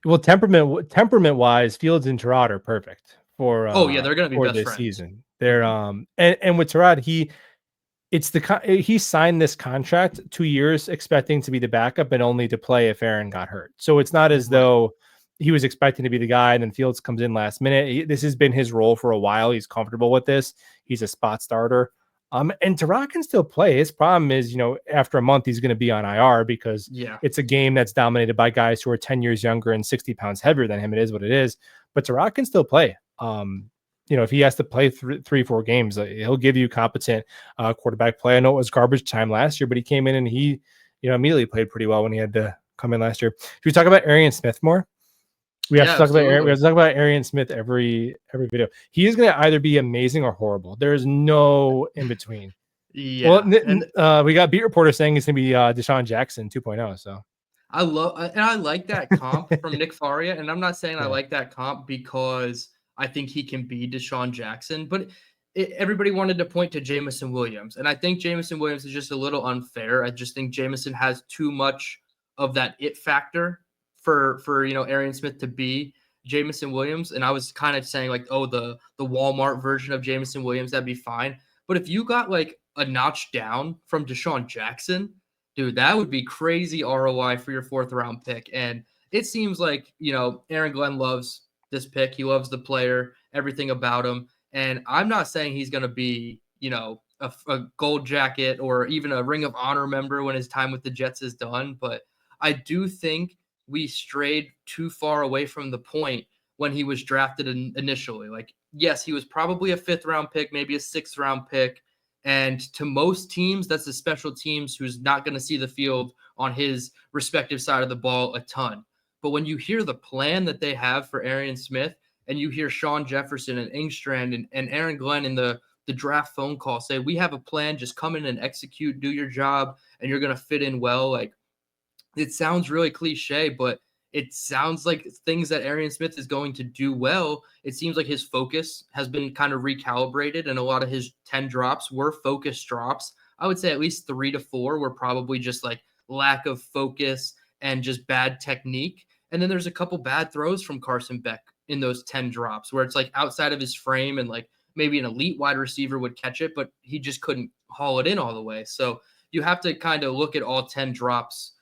Well, temperament wise, Fields and Terod are perfect Oh yeah, they're going to be for best this friends. season. They're Mhm. and with Terod, he signed this contract 2 years expecting to be the backup and only to play if Aaron got hurt. So it's not as Right. though he was expecting to be the guy and then Fields comes in last minute. This has been his role for a while. He's comfortable with this. He's a spot starter. And Terod can still play. His problem is, after a month, he's going to be on IR because Yeah. it's a game that's dominated by guys who are 10 years younger and 60 pounds heavier than him. It is what it is. But Terod can still play. If he has to play 3-4 games, he'll give you competent quarterback play. I know it was garbage time last year, but he came in and he, immediately played pretty well when he had to come in last year. Should we talk about Arian Smith more? We have Yeah, to talk about Aaron. We absolutely. have to talk about Arian Smith every video. He is going to either be amazing or horrible. There is no in between. Well, Yeah. And we got beat reporter saying it's going to be Deshaun Jackson 2.0. So I like that comp from Nick Faria, and I'm not saying I yeah, like that comp because I think he can be Deshaun Jackson, but everybody wanted to point to Jamison Williams, and I think Jamison Williams is just a little unfair. I just think Jamison has too much of that it factor for Arian Smith to be Jamison Williams, and I was kind of saying like, oh, the Walmart version of Jamison Williams, that'd be fine, but if you got like a notch down from Deshaun Jackson, dude, that would be crazy ROI for your 4th round pick. And it seems like, Aaron Glenn loves this pick. He loves the player, everything about him. And I'm not saying he's going to be, a gold jacket or even a Ring of Honor member when his time with the Jets is done. But I do think we strayed too far away from the point when he was drafted initially. Like, yes, he was probably a 5th round pick, maybe a 6th round pick. And to most teams, that's the special teams who's not going to see the field on his respective side of the ball a ton. But when you hear the plan that they have for Arian Smith, and you hear Sean Jefferson and Engstrand and Aaron Glenn in the draft phone call say, we have a plan, just come in and execute, do your job, and you're going to fit in well. Like, it sounds really cliche, but it sounds like things that Arian Smith is going to do well. It seems like his focus has been kind of recalibrated, and a lot of his 10 drops were focus drops. I would say at least 3 to 4 were probably just like lack of focus and just bad technique. And then there's a couple bad throws from Carson Beck in those 10 drops where it's like outside of his frame, and like maybe an elite wide receiver would catch it, but he just couldn't haul it in all the way. So you have to kind of look at all 10 drops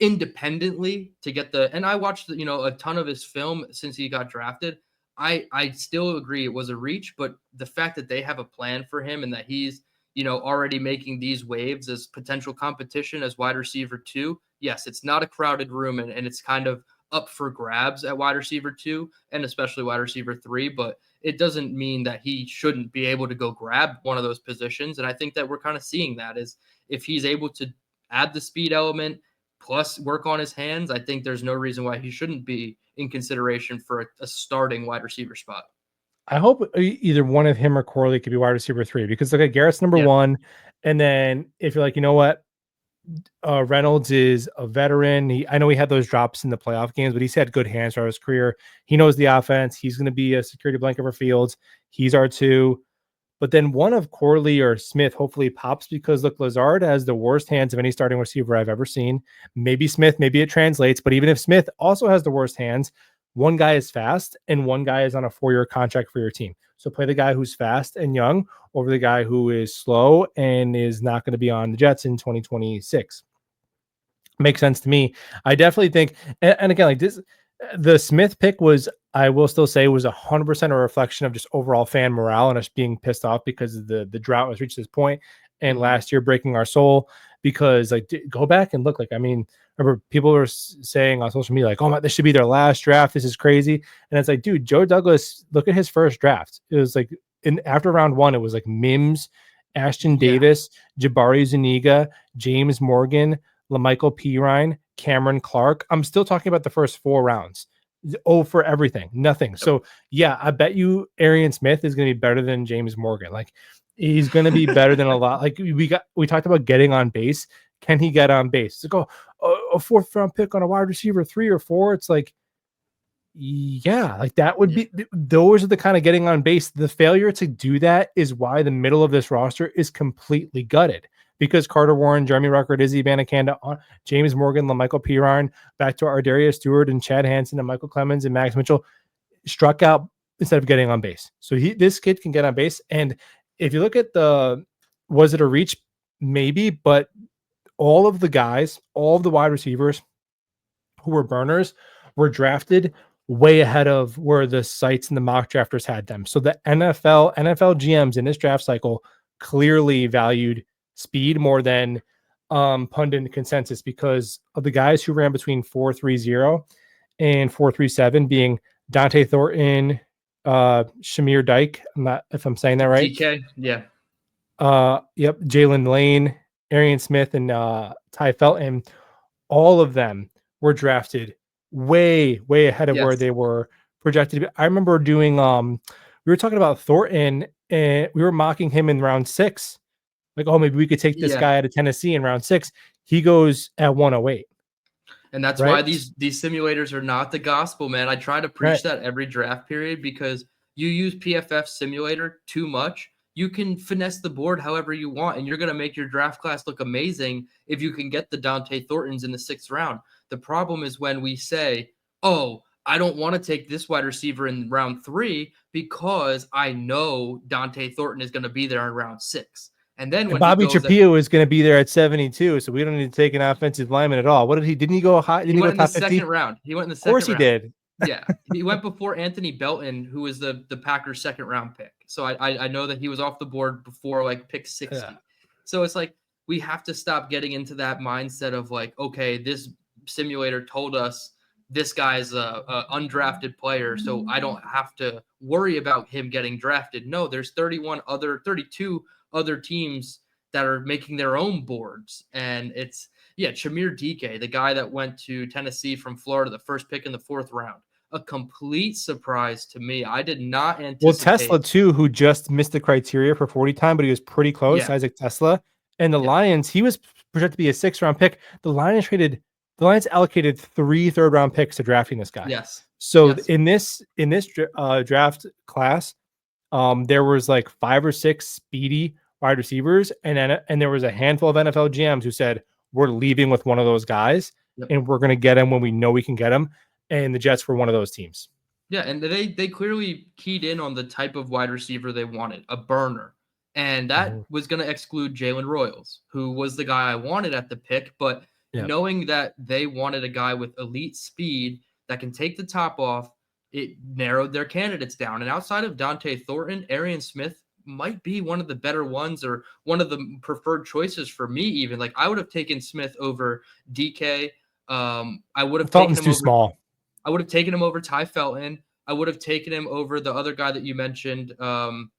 independently to get and I watched a ton of his film since he got drafted. I still agree it was a reach, but the fact that they have a plan for him and that he's already making these waves as potential competition as wide receiver 2. Yes, it's not a crowded room, and it's kind of up for grabs at wide receiver 2 and especially wide receiver 3, but it doesn't mean that he shouldn't be able to go grab one of those positions. And I think that we're kind of seeing that is if he's able to add the speed element plus work on his hands, I think there's no reason why he shouldn't be in consideration for a starting wide receiver spot. I hope either one of him or Corley could be wide receiver 3, because look at Garrett's number Yeah. 1. And then if you're like, you know what, Reynolds is a veteran. I know he had those drops in the playoff games, but he's had good hands throughout his career. He knows the offense. He's going to be a security blanket for Fields. He's our 2. But then one of Corley or Smith hopefully pops, because look, Lazard has the worst hands of any starting receiver I've ever seen. Maybe Smith, maybe it translates, but even if Smith also has the worst hands, one guy is fast and one guy is on a 4-year contract for your team. So play the guy who's fast and young over the guy who is slow and is not going to be on the Jets in 2026. Makes sense to me. I definitely think, and again, like this, the Smith pick was, I will still say, was 100% a reflection of just overall fan morale and us being pissed off because the drought has reached this point, and last year breaking our soul. Because like, go back and look, like, I mean, remember people were saying on social media like, oh my, this should be their last draft, this is crazy. And it's like, dude, Joe Douglas, look at his first draft. It was like after round 1, it was like Mims, Ashton Davis, Jabari Zuniga, James Morgan, LaMichael Pirine, Cameron Clark. I'm still talking about the first 4 rounds. For everything, nothing. So yeah, I bet you Arian Smith is going to be better than James Morgan. Like, he's going to be better than a lot. Like we talked about getting on base. Can he get on base? It's like, a 4th round pick on a wide receiver 3 or 4. It's like, yeah, like that would be, those are the kind of getting on base. The failure to do that is why the middle of this roster is completely gutted, because Carter Warren, Jeremy Ruckert, Izzy Abanikanda, James Morgan, LaMichael Pirine, back to Ardarius Stewart and Chad Hansen and Michael Clemens and Max Mitchell struck out instead of getting on base. So this kid can get on base. And if you look at was it a reach? Maybe, but all of the guys, all of the wide receivers who were burners were drafted way ahead of where the sites and the mock drafters had them. So the NFL GMs in this draft cycle clearly valued speed more than pundit consensus, because of the guys who ran between 4.30 and 4.37 being Dante Thornton, Shamir Dyke. I'm not, if I'm saying that right. DK, yeah. Yep. Jalen Lane, Arian Smith, and Ty Felton. All of them were drafted way ahead of where they were projected. I remember doing we were talking about Thornton, and we were mocking him in round 6. Like, oh, maybe we could take this guy out of Tennessee in round 6. He goes at 108. And that's why these simulators are not the gospel, man. I try to preach that every draft period, because you use PFF simulator too much, you can finesse the board however you want, and you're going to make your draft class look amazing if you can get the Dante Thorntons in the 6th round. The problem is when we say, oh, I don't want to take this wide receiver in round 3 because I know Dante Thornton is going to be there in round 6. And then when Bobby Trapio is going to be there at 72, so we don't need to take an offensive lineman at all. What did he? Didn't he go high? Didn't he go went in top the 50? second round. He went in the second round. Of course he did. Yeah, he went before Anthony Belton, who was the Packers' 2nd round pick. So I know that he was off the board before like pick 60. Yeah. So it's like we have to stop getting into that mindset of like, okay, this simulator told us this guy's a undrafted player, so I don't have to worry about him getting drafted. No, there's 32 other teams that are making their own boards. And it's, yeah, Chimere Dike, the guy that went to Tennessee from Florida, the first pick in the 4th round. A complete surprise to me. I did not Well, Tesla anticipate. too, who just missed the criteria for 40 time, but he was pretty close. Yeah, Isaac Tesla and the yeah, Lions, he was projected to be a 6th round pick. The Lions allocated 3 third-round picks to drafting this guy. yes, So yes, in this draft class, there was like 5 or 6 speedy wide receivers, and there was a handful of NFL GMs who said we're leaving with one of those guys, yep. and we're going to get him when we know we can get him. And the Jets were one of those teams. Yeah, and they clearly keyed in on the type of wide receiver they wanted, a burner. And that Mhm. was going to exclude Jalen Royals, who was the guy I wanted at the pick. But Yeah. knowing that they wanted a guy with elite speed that can take the top off, it narrowed their candidates down. And outside of Dante Thornton, Arian Smith might be one of the better ones or one of the preferred choices for me, even. Like, I would have taken Smith over DK. I would have taken Felton's him too over small. I would have taken him over Ty Felton. I would have taken him over the other guy that you mentioned,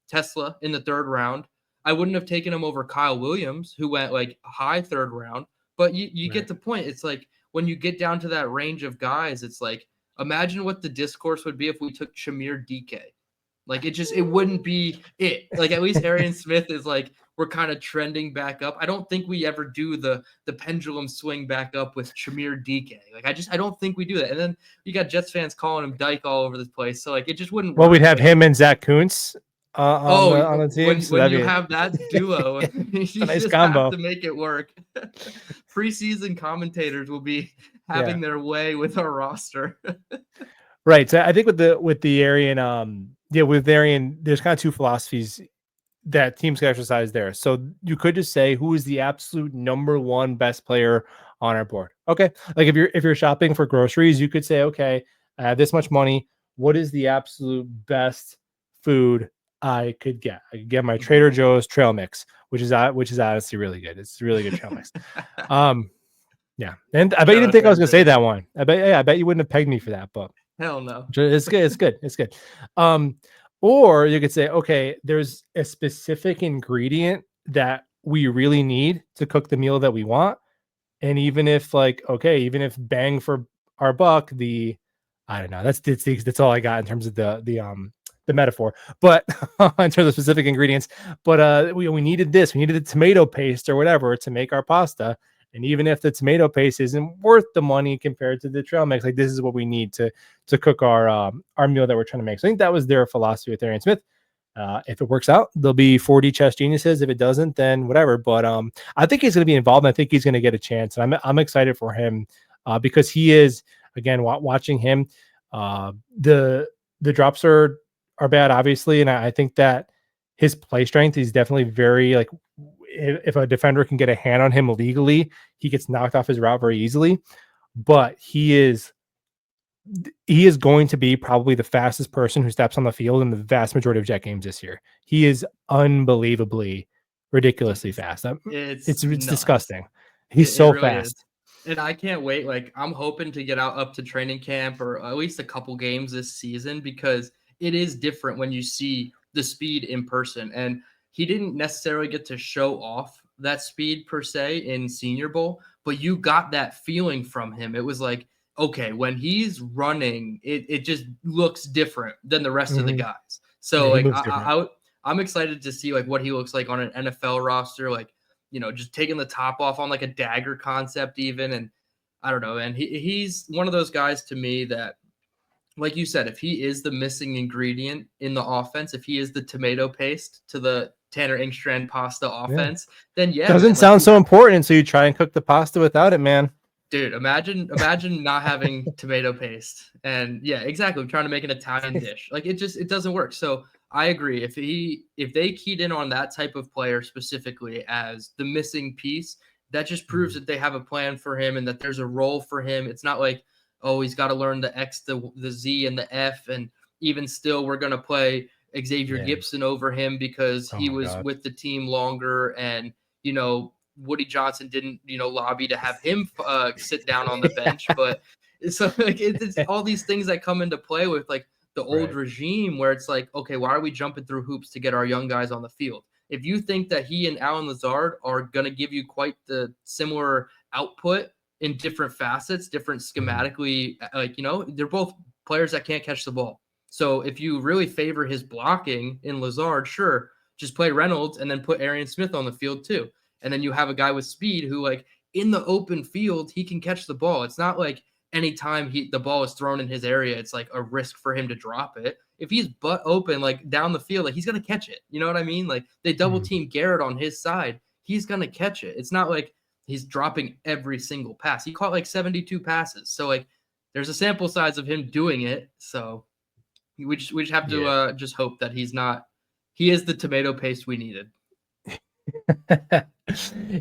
Tesla, in the 3rd round. I wouldn't have taken him over Kyle Williams, who went like high 3rd round. But you Right. get the point. It's like when you get down to that range of guys, it's like imagine what the discourse would be if we took Shamir DK. Like it wouldn't be it. Like at least Arian Smith is like we're kind of trending back up. I don't think we ever do the pendulum swing back up with Shamir DK. Like I don't think we do that. And then you got Jets fans calling him Dyke all over the place. So like it just wouldn't Well, we'd work. have Like him and Zach Kuntz on oh, the team, so when that'd you be have that duo, it's a you nice just have combo. to make it work. Preseason commentators will be Yeah. having their way with our roster. Right. So I think with the Arian, with Arian, there's kind of 2 philosophies that teams can exercise there. So you could just say who is the absolute number 1 best player on our board. Okay. Like if you're shopping for groceries, you could say, okay, I have this much money. What is the absolute best food I could get? I could get my Mhm. Trader Joe's trail mix, which is honestly really good. It's a really good trail mix. Um, yeah. And I bet you Shout didn't out think I was Trader gonna say Joe's. that one. I bet you wouldn't have pegged me for that, but Hell no. it's good. It's good. It's good. Um, or you could say, okay, there's a specific ingredient that we really need to cook the meal that we want. And even if even if bang for our buck, I don't know, that's all I got in terms of the metaphor, but in terms of specific ingredients, but we needed we needed the tomato paste or whatever to make our pasta. And even if the tomato paste isn't worth the money compared to the trail mix, like this is what we need to cook our meal that we're trying to make. So I think that was their philosophy with Arian Smith. If it works out, there'll be 40 chess geniuses. If it doesn't, then whatever. But I think he's going to be involved. And I think he's going to get a chance. And I'm excited for him because he is, again, watching him. The drops are bad, obviously, and I think that his play strength is definitely very like if a defender can get a hand on him legally, he gets knocked off his route very easily. But he is going to be probably the fastest person who steps on the field in the vast majority of Jet games this year. He is unbelievably, ridiculously It's fast. it's It's nuts. disgusting. He's It so really is. fast. And I can't wait. Like, I'm hoping to get out up to training camp or at least a couple games this season because it is different when you see the speed in person. And he didn't necessarily get to show off that speed per se in Senior Bowl, but you got that feeling from him. It was like, okay, when he's running, it just looks different than the rest of the Mhm. guys. Yeah, So, he like, moves different. I'm excited to see like what he looks like on an NFL roster. Like, just taking the top off on like a dagger concept even. And I don't know, and he's one of those guys to me that, like you said, if he is the missing ingredient in the offense, if he is the tomato paste to the Tanner Inkstrand pasta Yeah. offense, then yeah, Doesn't man, like sound so important, so you try and cook the pasta without it, man. dude, imagine not having tomato paste. And yeah, exactly. I'm trying to make an Italian dish. Like it doesn't work. So I agree. If they keyed in on that type of player specifically as the missing piece, that just proves Mhm. that they have a plan for him and that there's a role for him. It's not like, oh, he's got to learn the X, the Z, and the F, and even still we're gonna play Xavier Yeah. Gibson over him because Oh he my was god. with the team longer and Woody Johnson didn't, lobby to have him sit down on the bench. But so like it's all these things that come into play with like the old Right. regime where it's like, okay, why are we jumping through hoops to get our young guys on the field? if you think that he and Alan Lazard are going to give you quite the similar output in different facets, different schematically, like, they're both players that can't catch the ball. So if you really favor his blocking in Lazard, sure, just play Reynolds and then put Arian Smith on the field too. And then you have a guy with speed who, like, in the open field, he can catch the ball. It's not like anytime the ball is thrown in his area, it's like a risk for him to drop it. If he's butt open, like down the field, like he's going to catch it. You know what I mean? Like they double team Garrett on his side. He's going to catch it. It's not like he's dropping every single pass. He caught like 72 passes. So like there's a sample size of him doing it. So we just have to just hope that he is the tomato paste we needed.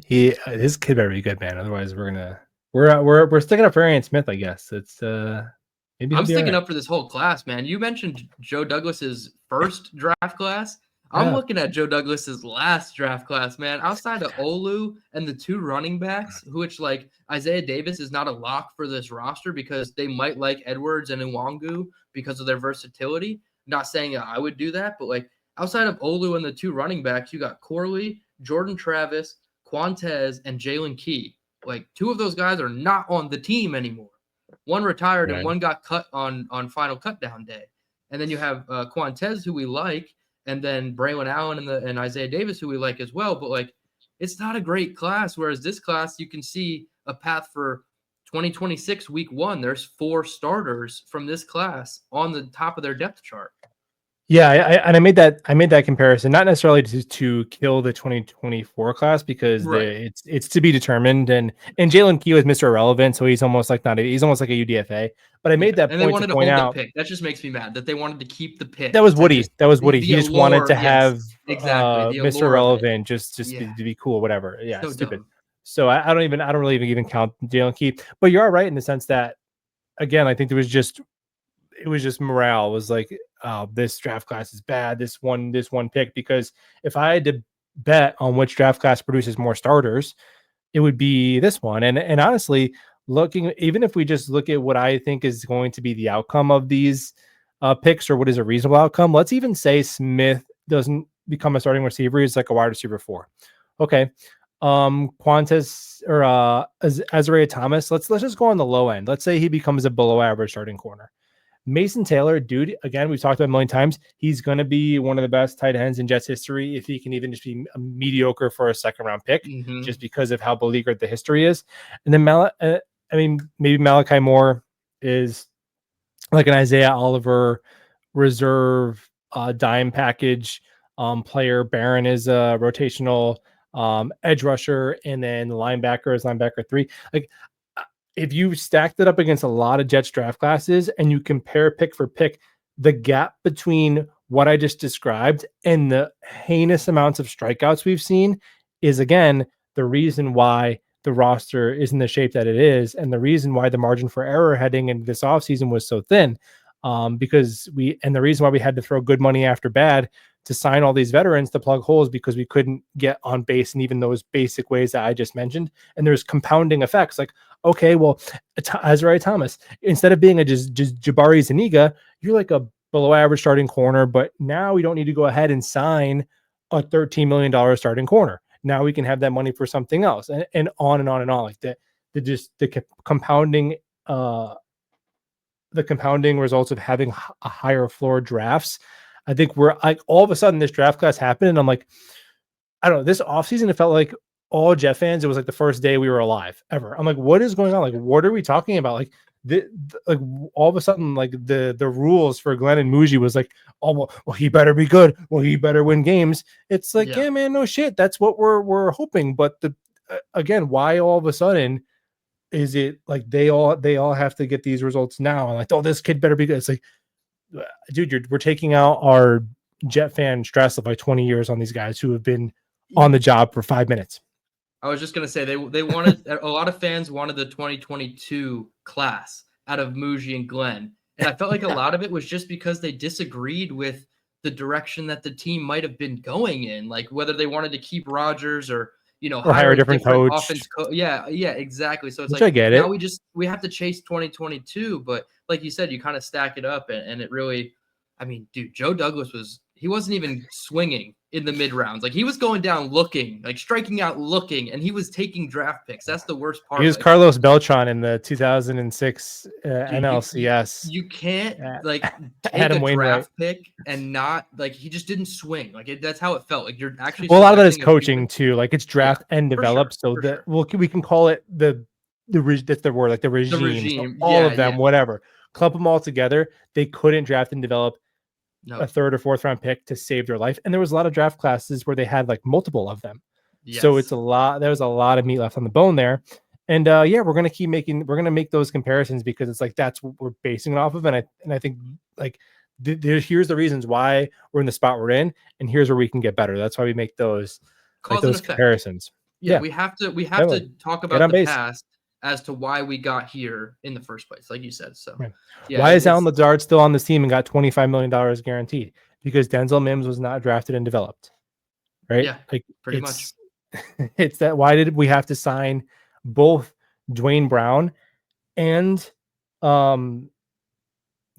His kid better be good, man. Otherwise, we're sticking up for Arian Smith, I guess. It's maybe I'm sticking up for this whole class, man. You mentioned Joe Douglas's first draft class. I'm looking at Joe Douglas's last draft class, man. Outside of Olu and the 2 running backs, which like Isaiah Davis is not a lock for this roster because they might like Edwards and Nwangu because of their versatility. Not saying I would do that, but like outside of Olu and the 2 running backs, you got Corley, Jordan Travis, Quantez, and Jalen Key. Like 2 of those guys are not on the team anymore. One retired and one got cut on final cutdown day. And then you have Quantez, who we like, and then Braylon Allen and Isaiah Davis, who we like as well. But like, it's not a great class. Whereas this class, you can see a path for 2026 week 1. There's 4 starters from this class on the top of their depth chart. Yeah, I made that comparison, not necessarily to kill the 2024 class because it's to be determined, and Jalen Key was Mr. Irrelevant, so he's almost like he's almost like a UDFA. But I made that and point they wanted to point hold out the pick. That just makes me mad that they wanted to keep the pick. That was Woody. He just wanted to have exactly Mr. Irrelevant just to be cool, whatever. Yeah, so stupid. Dumb. So I don't really even count Jalen Key. But you are right in the sense that, again, I think it was just morale. It was like, oh, this draft class is bad. This one pick, because if I had to bet on which draft class produces more starters, it would be this one. And honestly, even if we just look at what I think is going to be the outcome of these picks, or what is a reasonable outcome, let's even say Smith doesn't become a starting receiver. He's like a wide receiver 4. Okay. Quantez or Azariah Thomas, let's just go on the low end. Let's say he becomes a below average starting corner. Mason Taylor, dude, again, we've talked about a million times. He's going to be one of the best tight ends in Jets history if he can even just be a mediocre for a second-round pick, just because of how beleaguered the history is. And then, maybe Malachi Moore is like an Isaiah Oliver reserve dime package player. Barron is a rotational edge rusher, and then linebacker is linebacker 3. Like, if you stacked it up against a lot of Jets draft classes and you compare pick for pick, the gap between what I just described and the heinous amounts of strikeouts we've seen is, again, the reason why the roster is in the shape that it is, and the reason why the margin for error heading into this offseason was so thin. The reason why we had to throw good money after bad to sign all these veterans to plug holes, because we couldn't get on base in even those basic ways that I just mentioned. And there's compounding effects. Like, okay, well, Azariah Thomas, instead of being a just Jabari Zuniga, you're like a below average starting corner, but now we don't need to go ahead and sign a $13 million starting corner. Now we can have that money for something else, and on and on and on. Like the compounding results of having a higher floor drafts. I think we're like, all of a sudden this draft class happened, and I'm like, I don't know, this offseason, it felt like all Jet fans, it was like the first day we were alive ever. I'm like, what is going on? Like, what are we talking about? Like, like all of a sudden, like the rules for Glenn and Muji was like, oh, well, he better be good. Well, he better win games. It's like, yeah man, no shit. That's what we're hoping. But again, why all of a sudden is it like they all have to get these results now? And like, oh, this kid better be good. It's like, dude, we're taking out our Jet fan stress of like 20 years on these guys who have been on the job for 5 minutes. I was just going to say they wanted a lot of fans wanted the 2022 class out of Muji and Glenn. And I felt like a lot of it was just because they disagreed with the direction that the team might have been going in, like whether they wanted to keep Rodgers or hire a different coach. Offense yeah, exactly. So it's Which I get it. Now we have to chase 2022, but like you said, you kind of stack it up, and it really, I mean, dude, Joe Douglas he wasn't even swinging in the mid rounds. Like, he was going down looking, like striking out looking, and he was taking draft picks. That's the worst He part. was Like, Carlos Beltran in the 2006 dude, NLCS. you can't like take a Adam Wainwright. draft pick and not like he just didn't swing. Like, that's how it felt. Like, you're actually Well, a lot of that is selecting a coaching defense. too. Like it's Yeah, draft and for sure, develop. So for that sure. we can call it that's the word, like the The regime. So regime, all yeah, of them, yeah, whatever, clump them all together. They couldn't draft and develop a no, third or fourth round pick to save their life. And there was a lot of draft classes where they had like multiple of them. So it's yes, a lot. There was a lot of meat left on the bone there. And yeah, we're gonna make those comparisons because it's like that's what we're basing it off of. And I think like here's the reasons why we're in the spot we're in, and here's where we can get better. That's why we make those cause and effect. comparisons. Yeah, Yeah, we have to talk get about on the base. past as to why we got here in the first place, like you said. So, Right. yeah, Why is Alan it's Lazard still on this team and got $25 million guaranteed? Because Denzel Mims was not drafted and developed. Right? yeah, Like pretty much. it's that why did we have to sign both Dwayne Brown and um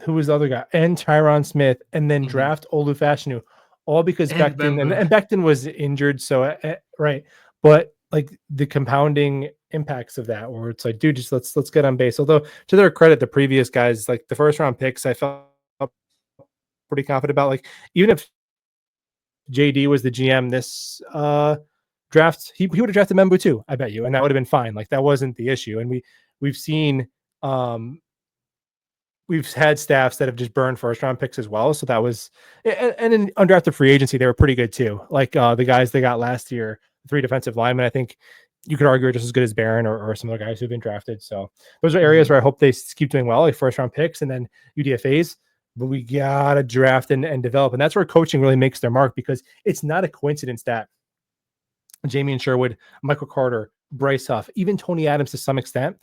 who was the other guy and Tyron Smith and then Mhm. draft Olu Fashanu, all because And Becton Bembo. and Becton was injured. So right, but like the compounding impacts of that, where it's like, dude, just let's get on base. Although to their credit, the previous guys, like the first round picks, I felt pretty confident about. Like even if JD was the GM this draft, he would have drafted Membu too, I bet you, and that would have been fine. Like that wasn't the issue. And we've seen we've had staffs that have just burned first round picks as well. So that was and in undrafted free agency, they were pretty good too. Like the guys they got last year, 3 defensive linemen, I think you could argue are just as good as Barron or some other guys who've been drafted. So those are areas Mhm. where I hope they keep doing well, like first round picks and then UDFAs. But we gotta draft and develop. And that's where coaching really makes their mark because it's not a coincidence that Jamie and Sherwood, Michael Carter, Bryce Huff, even Tony Adams to some extent,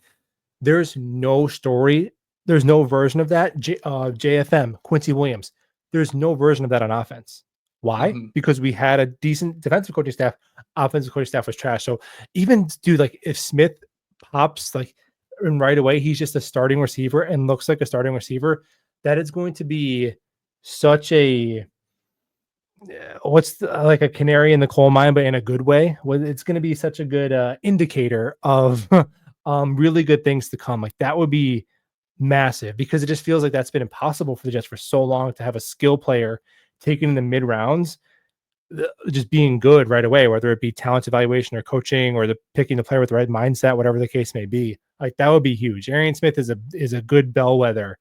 there's no story. There's no version of that. JFM, Quincy Williams. There's no version of that on offense. Why? Mhm. Because we had a decent defensive coaching staff. Offensive coaching staff was trash. So even dude, like if Smith pops like and right away, he's just a starting receiver and looks like a starting receiver. That is going to be such a like a canary in the coal mine, but in a good way. It's going to be such a good indicator of really good things to come. Like that would be massive because it just feels like that's been impossible for the Jets for so long to have a skill player taken in the mid rounds, just being good right away, whether it be talent evaluation or coaching or the picking the player with the right mindset, whatever the case may be. Like that would be huge. Arian Smith is a good bellwether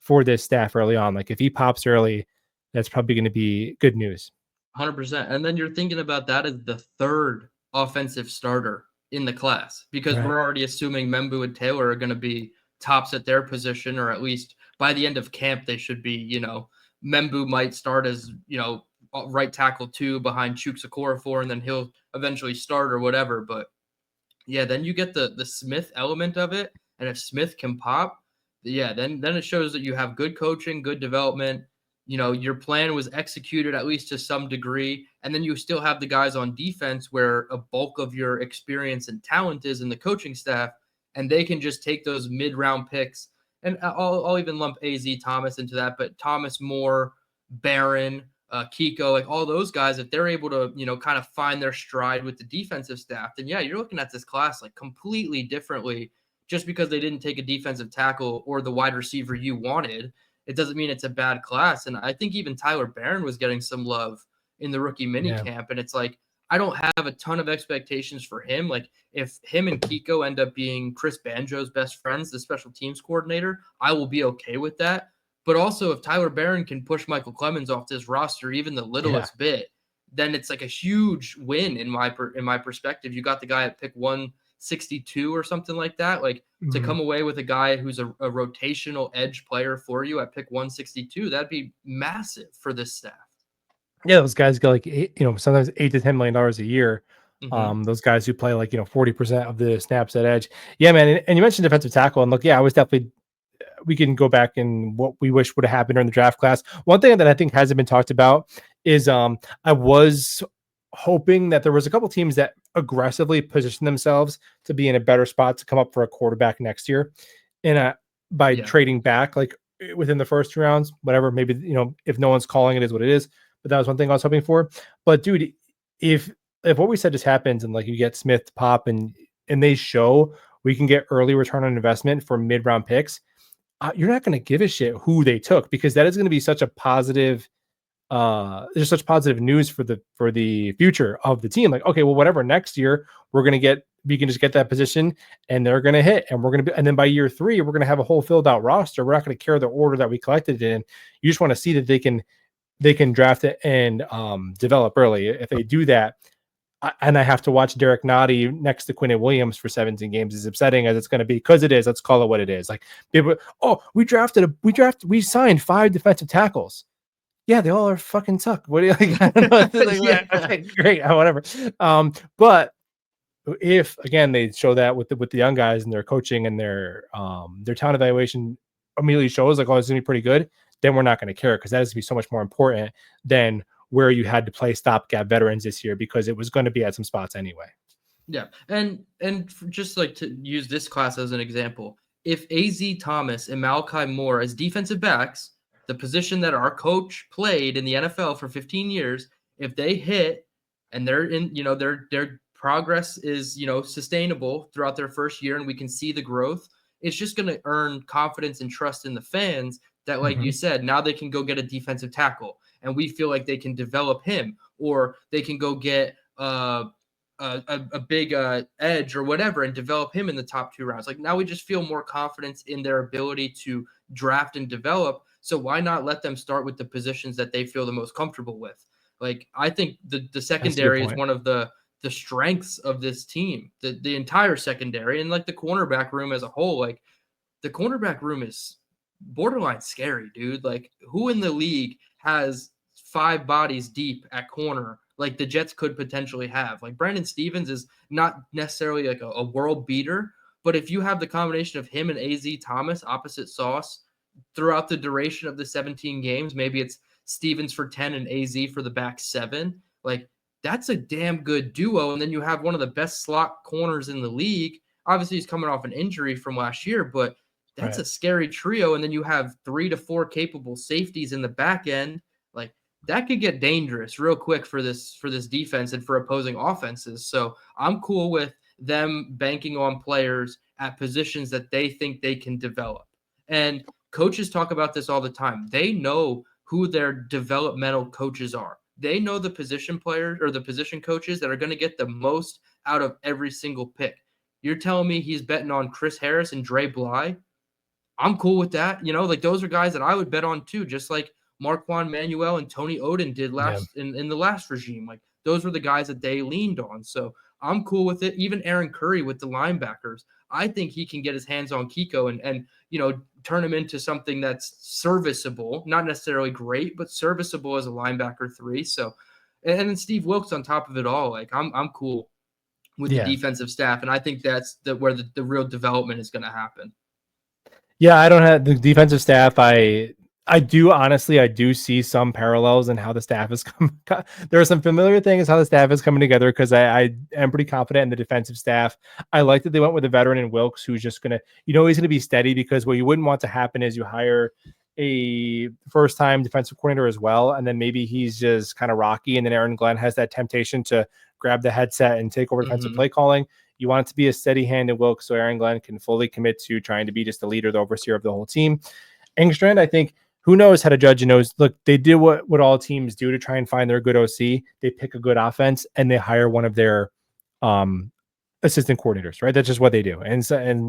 for this staff early on. Like if he pops early, that's probably going to be good news. 100%. And then you're thinking about that as the third offensive starter in the class because Right. we're already assuming Membu and Taylor are going to be tops at their position, or at least by the end of camp, they should be, Membu might start as, right tackle 2 behind Chuksa Okorafor, and then he'll eventually start or whatever. But yeah, then you get the Smith element of it. And if Smith can pop, yeah, then it shows that you have good coaching, good development. Your plan was executed at least to some degree. And then you still have the guys on defense where a bulk of your experience and talent is in the coaching staff, and they can just take those mid-round picks. And I'll even lump AZ Thomas into that, but Thomas Moore, Barron, Kiko, like all those guys, if they're able to, kind of find their stride with the defensive staff, then yeah, you're looking at this class like completely differently. Just because they didn't take a defensive tackle or the wide receiver you wanted, it doesn't mean it's a bad class. And I think even Tyler Barron was getting some love in the rookie mini Yeah. camp. And it's like, I don't have a ton of expectations for him. Like if him and Kiko end up being Chris Banjo's best friends, the special teams coordinator, I will be okay with that. But also, if Tyler Barron can push Michael Clemens off this roster even the littlest bit, then it's like a huge win in my perspective. You got the guy at pick 162 or something like that. Like to Mhm. come away with a guy who's a rotational edge player for you at pick 162, that'd be massive for this staff. Yeah, those guys get like sometimes $8 to $10 million a year. Mm-hmm. Those guys who play like 40% of the snaps at edge. Yeah, man. And you mentioned defensive tackle, and look, yeah, I was definitely we can go back and what we wish would have happened during the draft class. One thing that I think hasn't been talked about is I was hoping that there was a couple teams that aggressively positioned themselves to be in a better spot to come up for a quarterback next year, and by Yeah. trading back like within the first 2 rounds, whatever. Maybe if no one's calling it is what it is. but that was one thing I was hoping for. But dude, if if what we said just happens and like you get Smith, Pop, and they show we can get early return on investment for mid round picks, you're not going to give a shit who they took because that is going to be such a positive there's such positive news for the future of the team. Like, okay, well, whatever next year we can just get that position and they're going to hit and we're going to be, and then by year 3 we're going to have a whole filled out roster. We're not going to care the order that we collected it in. You just want to see that they can draft it and develop early. If they do that, and I have to watch Derek Nottie next to Quinnen Williams for 17 games, as upsetting as it's going to be, because it is. Let's call it what it is. Like people, oh, we signed 5 defensive tackles. Yeah, they all are fucking suck. What do you like? I don't know. Like, yeah. Okay, great, whatever. But if again they show that with the young guys and their coaching and their talent evaluation immediately shows like, oh, it's gonna be pretty good, then we're not going to care because that is going to be so much more important than where you had to play stopgap veterans this year because it was going to be at some spots anyway. Yeah, and just like to use this class as an example, if AZ Thomas and Malachi Moore as defensive backs, the position that our coach played in the NFL for 15 years, if they hit and they're in, their progress is, sustainable throughout their first year and we can see the growth, it's just going to earn confidence and trust in the fans that, like you said, now they can go get a defensive tackle and we feel like they can develop him, or they can go get a big edge or whatever and develop him in the top 2 rounds. Like now we just feel more confidence in their ability to draft and develop. So why not let them start with the positions that they feel the most comfortable with? Like I think the secondary is one of the strengths of this team, the entire secondary, and like the cornerback room as a whole. Like the cornerback room is borderline scary, dude. Like who in the league has 5 bodies deep at corner like the Jets could potentially have? Like Brandon Stevens is not necessarily like a world beater, but if you have the combination of him and AZ Thomas opposite sauce throughout the duration of the 17 games, maybe it's Stevens for 10 and AZ for the back 7, like that's a damn good duo. And then you have one of the best slot corners in the league. Obviously he's coming off an injury from last year, but that's a scary trio. And then you have 3 to 4 capable safeties in the back end. Like that could get dangerous real quick for this defense and for opposing offenses. So I'm cool with them banking on players at positions that they think they can develop. And coaches talk about this all the time. They know who their developmental coaches are. They know the position players or the position coaches that are going to get the most out of every single pick. You're telling me he's betting on Chris Harris and Dre Bly? I'm cool with that. Like those are guys that I would bet on too, just like Marquand Manuel and Tony Oden did in the last regime. Like those were the guys that they leaned on. So I'm cool with it. Even Aaron Curry with the linebackers, I think he can get his hands on Kiko and turn him into something that's serviceable, not necessarily great, but serviceable as a linebacker 3. So, and then Steve Wilkes on top of it all. Like I'm cool with the defensive staff, and I think that's where the real development is going to happen. Yeah, I don't have the defensive staff. I do see some parallels in how the staff is coming. There are some familiar things how the staff is coming together because I am pretty confident in the defensive staff. I like that they went with a veteran in Wilkes who's just gonna, he's gonna be steady, because what you wouldn't want to happen is you hire a first-time defensive coordinator as well, and then maybe he's just kind of rocky, and then Aaron Glenn has that temptation to grab the headset and take over defensive play calling. You want it to be a steady hand in Wilkes so Aaron Glenn can fully commit to trying to be just the leader, the overseer of the whole team. Engstrand, I think, who knows how to judge and knows. Look, they did what all teams do to try and find their good OC. They pick a good offense and they hire one of their assistant coordinators, right? That's just what they do. And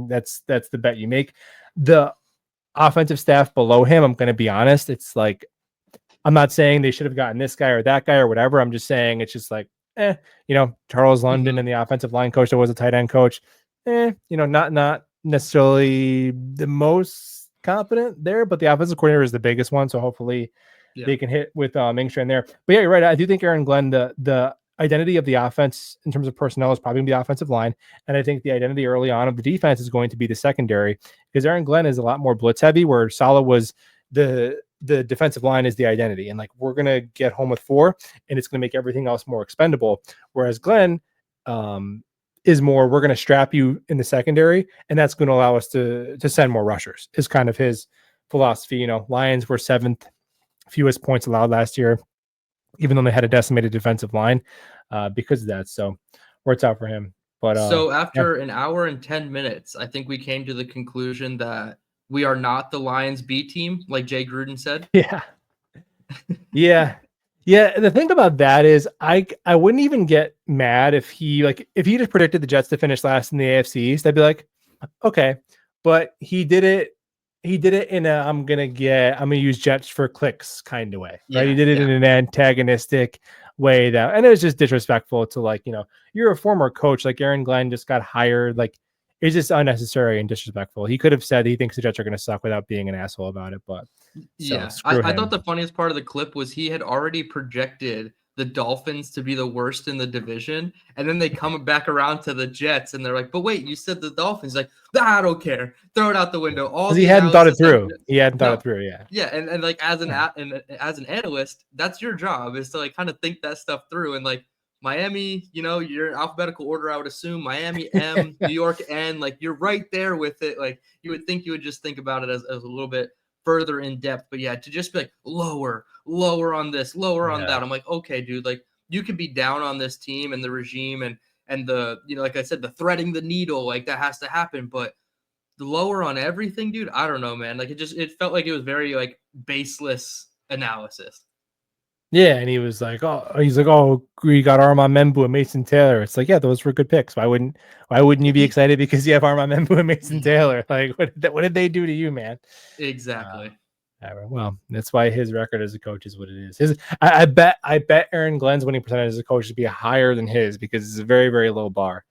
that's the bet you make. The offensive staff below him, I'm going to be honest, it's like, I'm not saying they should have gotten this guy or that guy or whatever. I'm just saying it's just like, Charles London and the offensive line coach that was a tight end coach, not necessarily the most competent there, but the offensive coordinator is the biggest one. So hopefully they can hit with Engstrand there. But yeah, you're right. I do think Aaron Glenn, the identity of the offense in terms of personnel is probably going to be the offensive line. And I think the identity early on of the defense is going to be the secondary, because Aaron Glenn is a lot more blitz heavy, where Saleh was the defensive line is the identity. And like, we're going to get home with 4 and it's going to make everything else more expendable. Whereas Glenn is more, we're going to strap you in the secondary, and that's going to allow us to send more rushers, is kind of his philosophy. Lions were 7th fewest points allowed last year. even though they had a decimated defensive line because of that. So works out for him. But So yeah, after an hour and 10 minutes, I think we came to the conclusion that we are not the Lions B team, like Jay Gruden said. yeah, yeah. Yeah, the thing about that is I wouldn't even get mad if he just predicted the Jets to finish last in the AFC East. I'd be like, okay, but he did it in a I'm gonna use Jets for clicks kind of way, right? He Yeah, did it yeah. in an antagonistic way and it was just disrespectful to you're a former coach, like Aaron Glenn just got hired, like it's just unnecessary and disrespectful. He could have said he thinks the Jets are gonna suck without being an asshole about it, but so Yeah, screw I thought him. the funniest part of the clip was he had already projected the Dolphins to be the worst in the division, and then they come back around to the Jets, and they're like, "But wait, you said the Dolphins." Like, "Ah, I don't care. Throw it out the window. All Because he the hadn't thought it analysis I through. He hadn't thought it no, through. Yeah. yeah, and like Yeah. as an analyst, that's your job is to like kind of think that stuff through and like Miami, you're in alphabetical order. I would assume Miami M, New York N, like you're right there with it. Like you would think you would just think about it as a little bit further in depth. But yeah, to just be like lower, lower on this, lower on Yeah. that. I'm like, okay, dude, like you could be down on this team and the regime and the like I said, the threading the needle, like that has to happen. But the lower on everything, dude, I don't know, man. Like it felt like it was very like baseless analysis. Yeah, and he's like, oh, we got Armand Membu and Mason Taylor. It's like, yeah, those were good picks. Why wouldn't you be excited because you have Armand Membu and Mason Taylor? Like, what did they do to you, man? Uh, Exactly. well, that's why his record as a coach is what it is. I bet Aaron Glenn's winning percentage as a coach should be higher than his because it's a very, very low bar.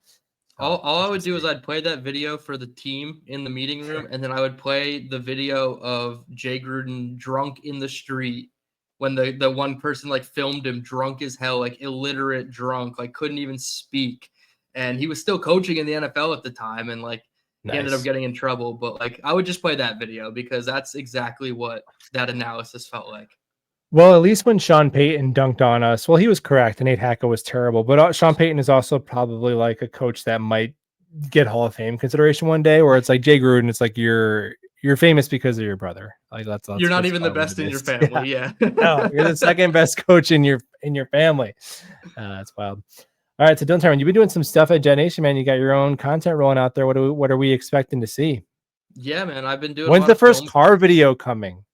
So All we I shall would do is see. I'd play that video for the team in the meeting room, and then I would play the video of Jay Gruden drunk in the street when the one person like filmed him drunk as hell, like illiterate drunk, like couldn't even speak. And he was still coaching in the NFL at the time, and like he ended up Nice. getting in trouble. But like I would just play that video because that's exactly what that analysis felt like. Well, at least when Sean Payton dunked on us, well, he was correct. And Nate Hackett was terrible, but Sean Payton is also probably like a coach that might get Hall of Fame consideration one day. Where it's like Jay Gruden, it's like you're famous because of your brother. Like You're not that's even the probably what best it in your is. Yeah, family, yeah. no, you're the second best coach in your family. That's wild. All right, so Dylan Tereman, you've been doing some stuff at Gen Nation, man. You got your own content rolling out there. What are we expecting to see? Yeah, man, I've been doing a When's lot the of first film. car video coming?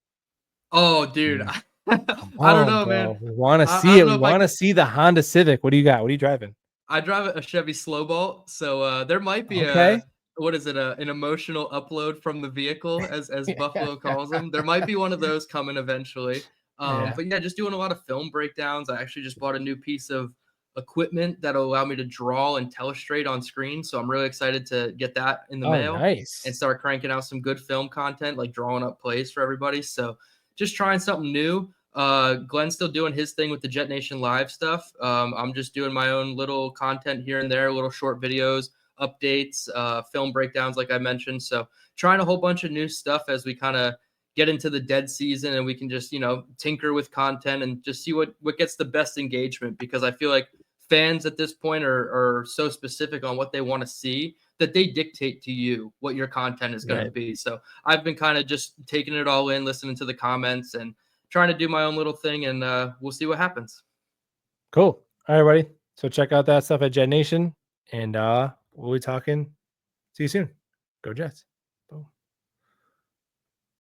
Oh, dude. Mm, come I don't on, know, man. bro. We want to I see it. don't We know if I want to could. see the Honda Civic. What do you got? What are you driving? I drive a Chevy Slowbolt, so there might be Okay. a what is it? An emotional upload from the vehicle, as Yeah. Buffalo calls them. There might be one of those coming eventually. Yeah. But yeah, just doing a lot of film breakdowns. I actually just bought a new piece of equipment that'll allow me to draw and telestrate on screen. So I'm really excited to get that in the Oh, mail and nice. start cranking out some good film content, like drawing up plays for everybody. So just trying something new. Glenn's still doing his thing with the Jet Nation Live stuff. I'm just doing my own little content here and there, little short videos, updates, film breakdowns, like I mentioned. So trying a whole bunch of new stuff as we kind of get into the dead season and we can just tinker with content and just see what gets the best engagement, because I feel like fans at this point are so specific on what they want to see that they dictate to you what your content is going to Right. be. So I've been kind of just taking it all in, listening to the comments and trying to do my own little thing, and we'll see what happens. Cool. All right, buddy. So check out that stuff at Jet Nation, and we'll be talking. See you soon. Go Jets.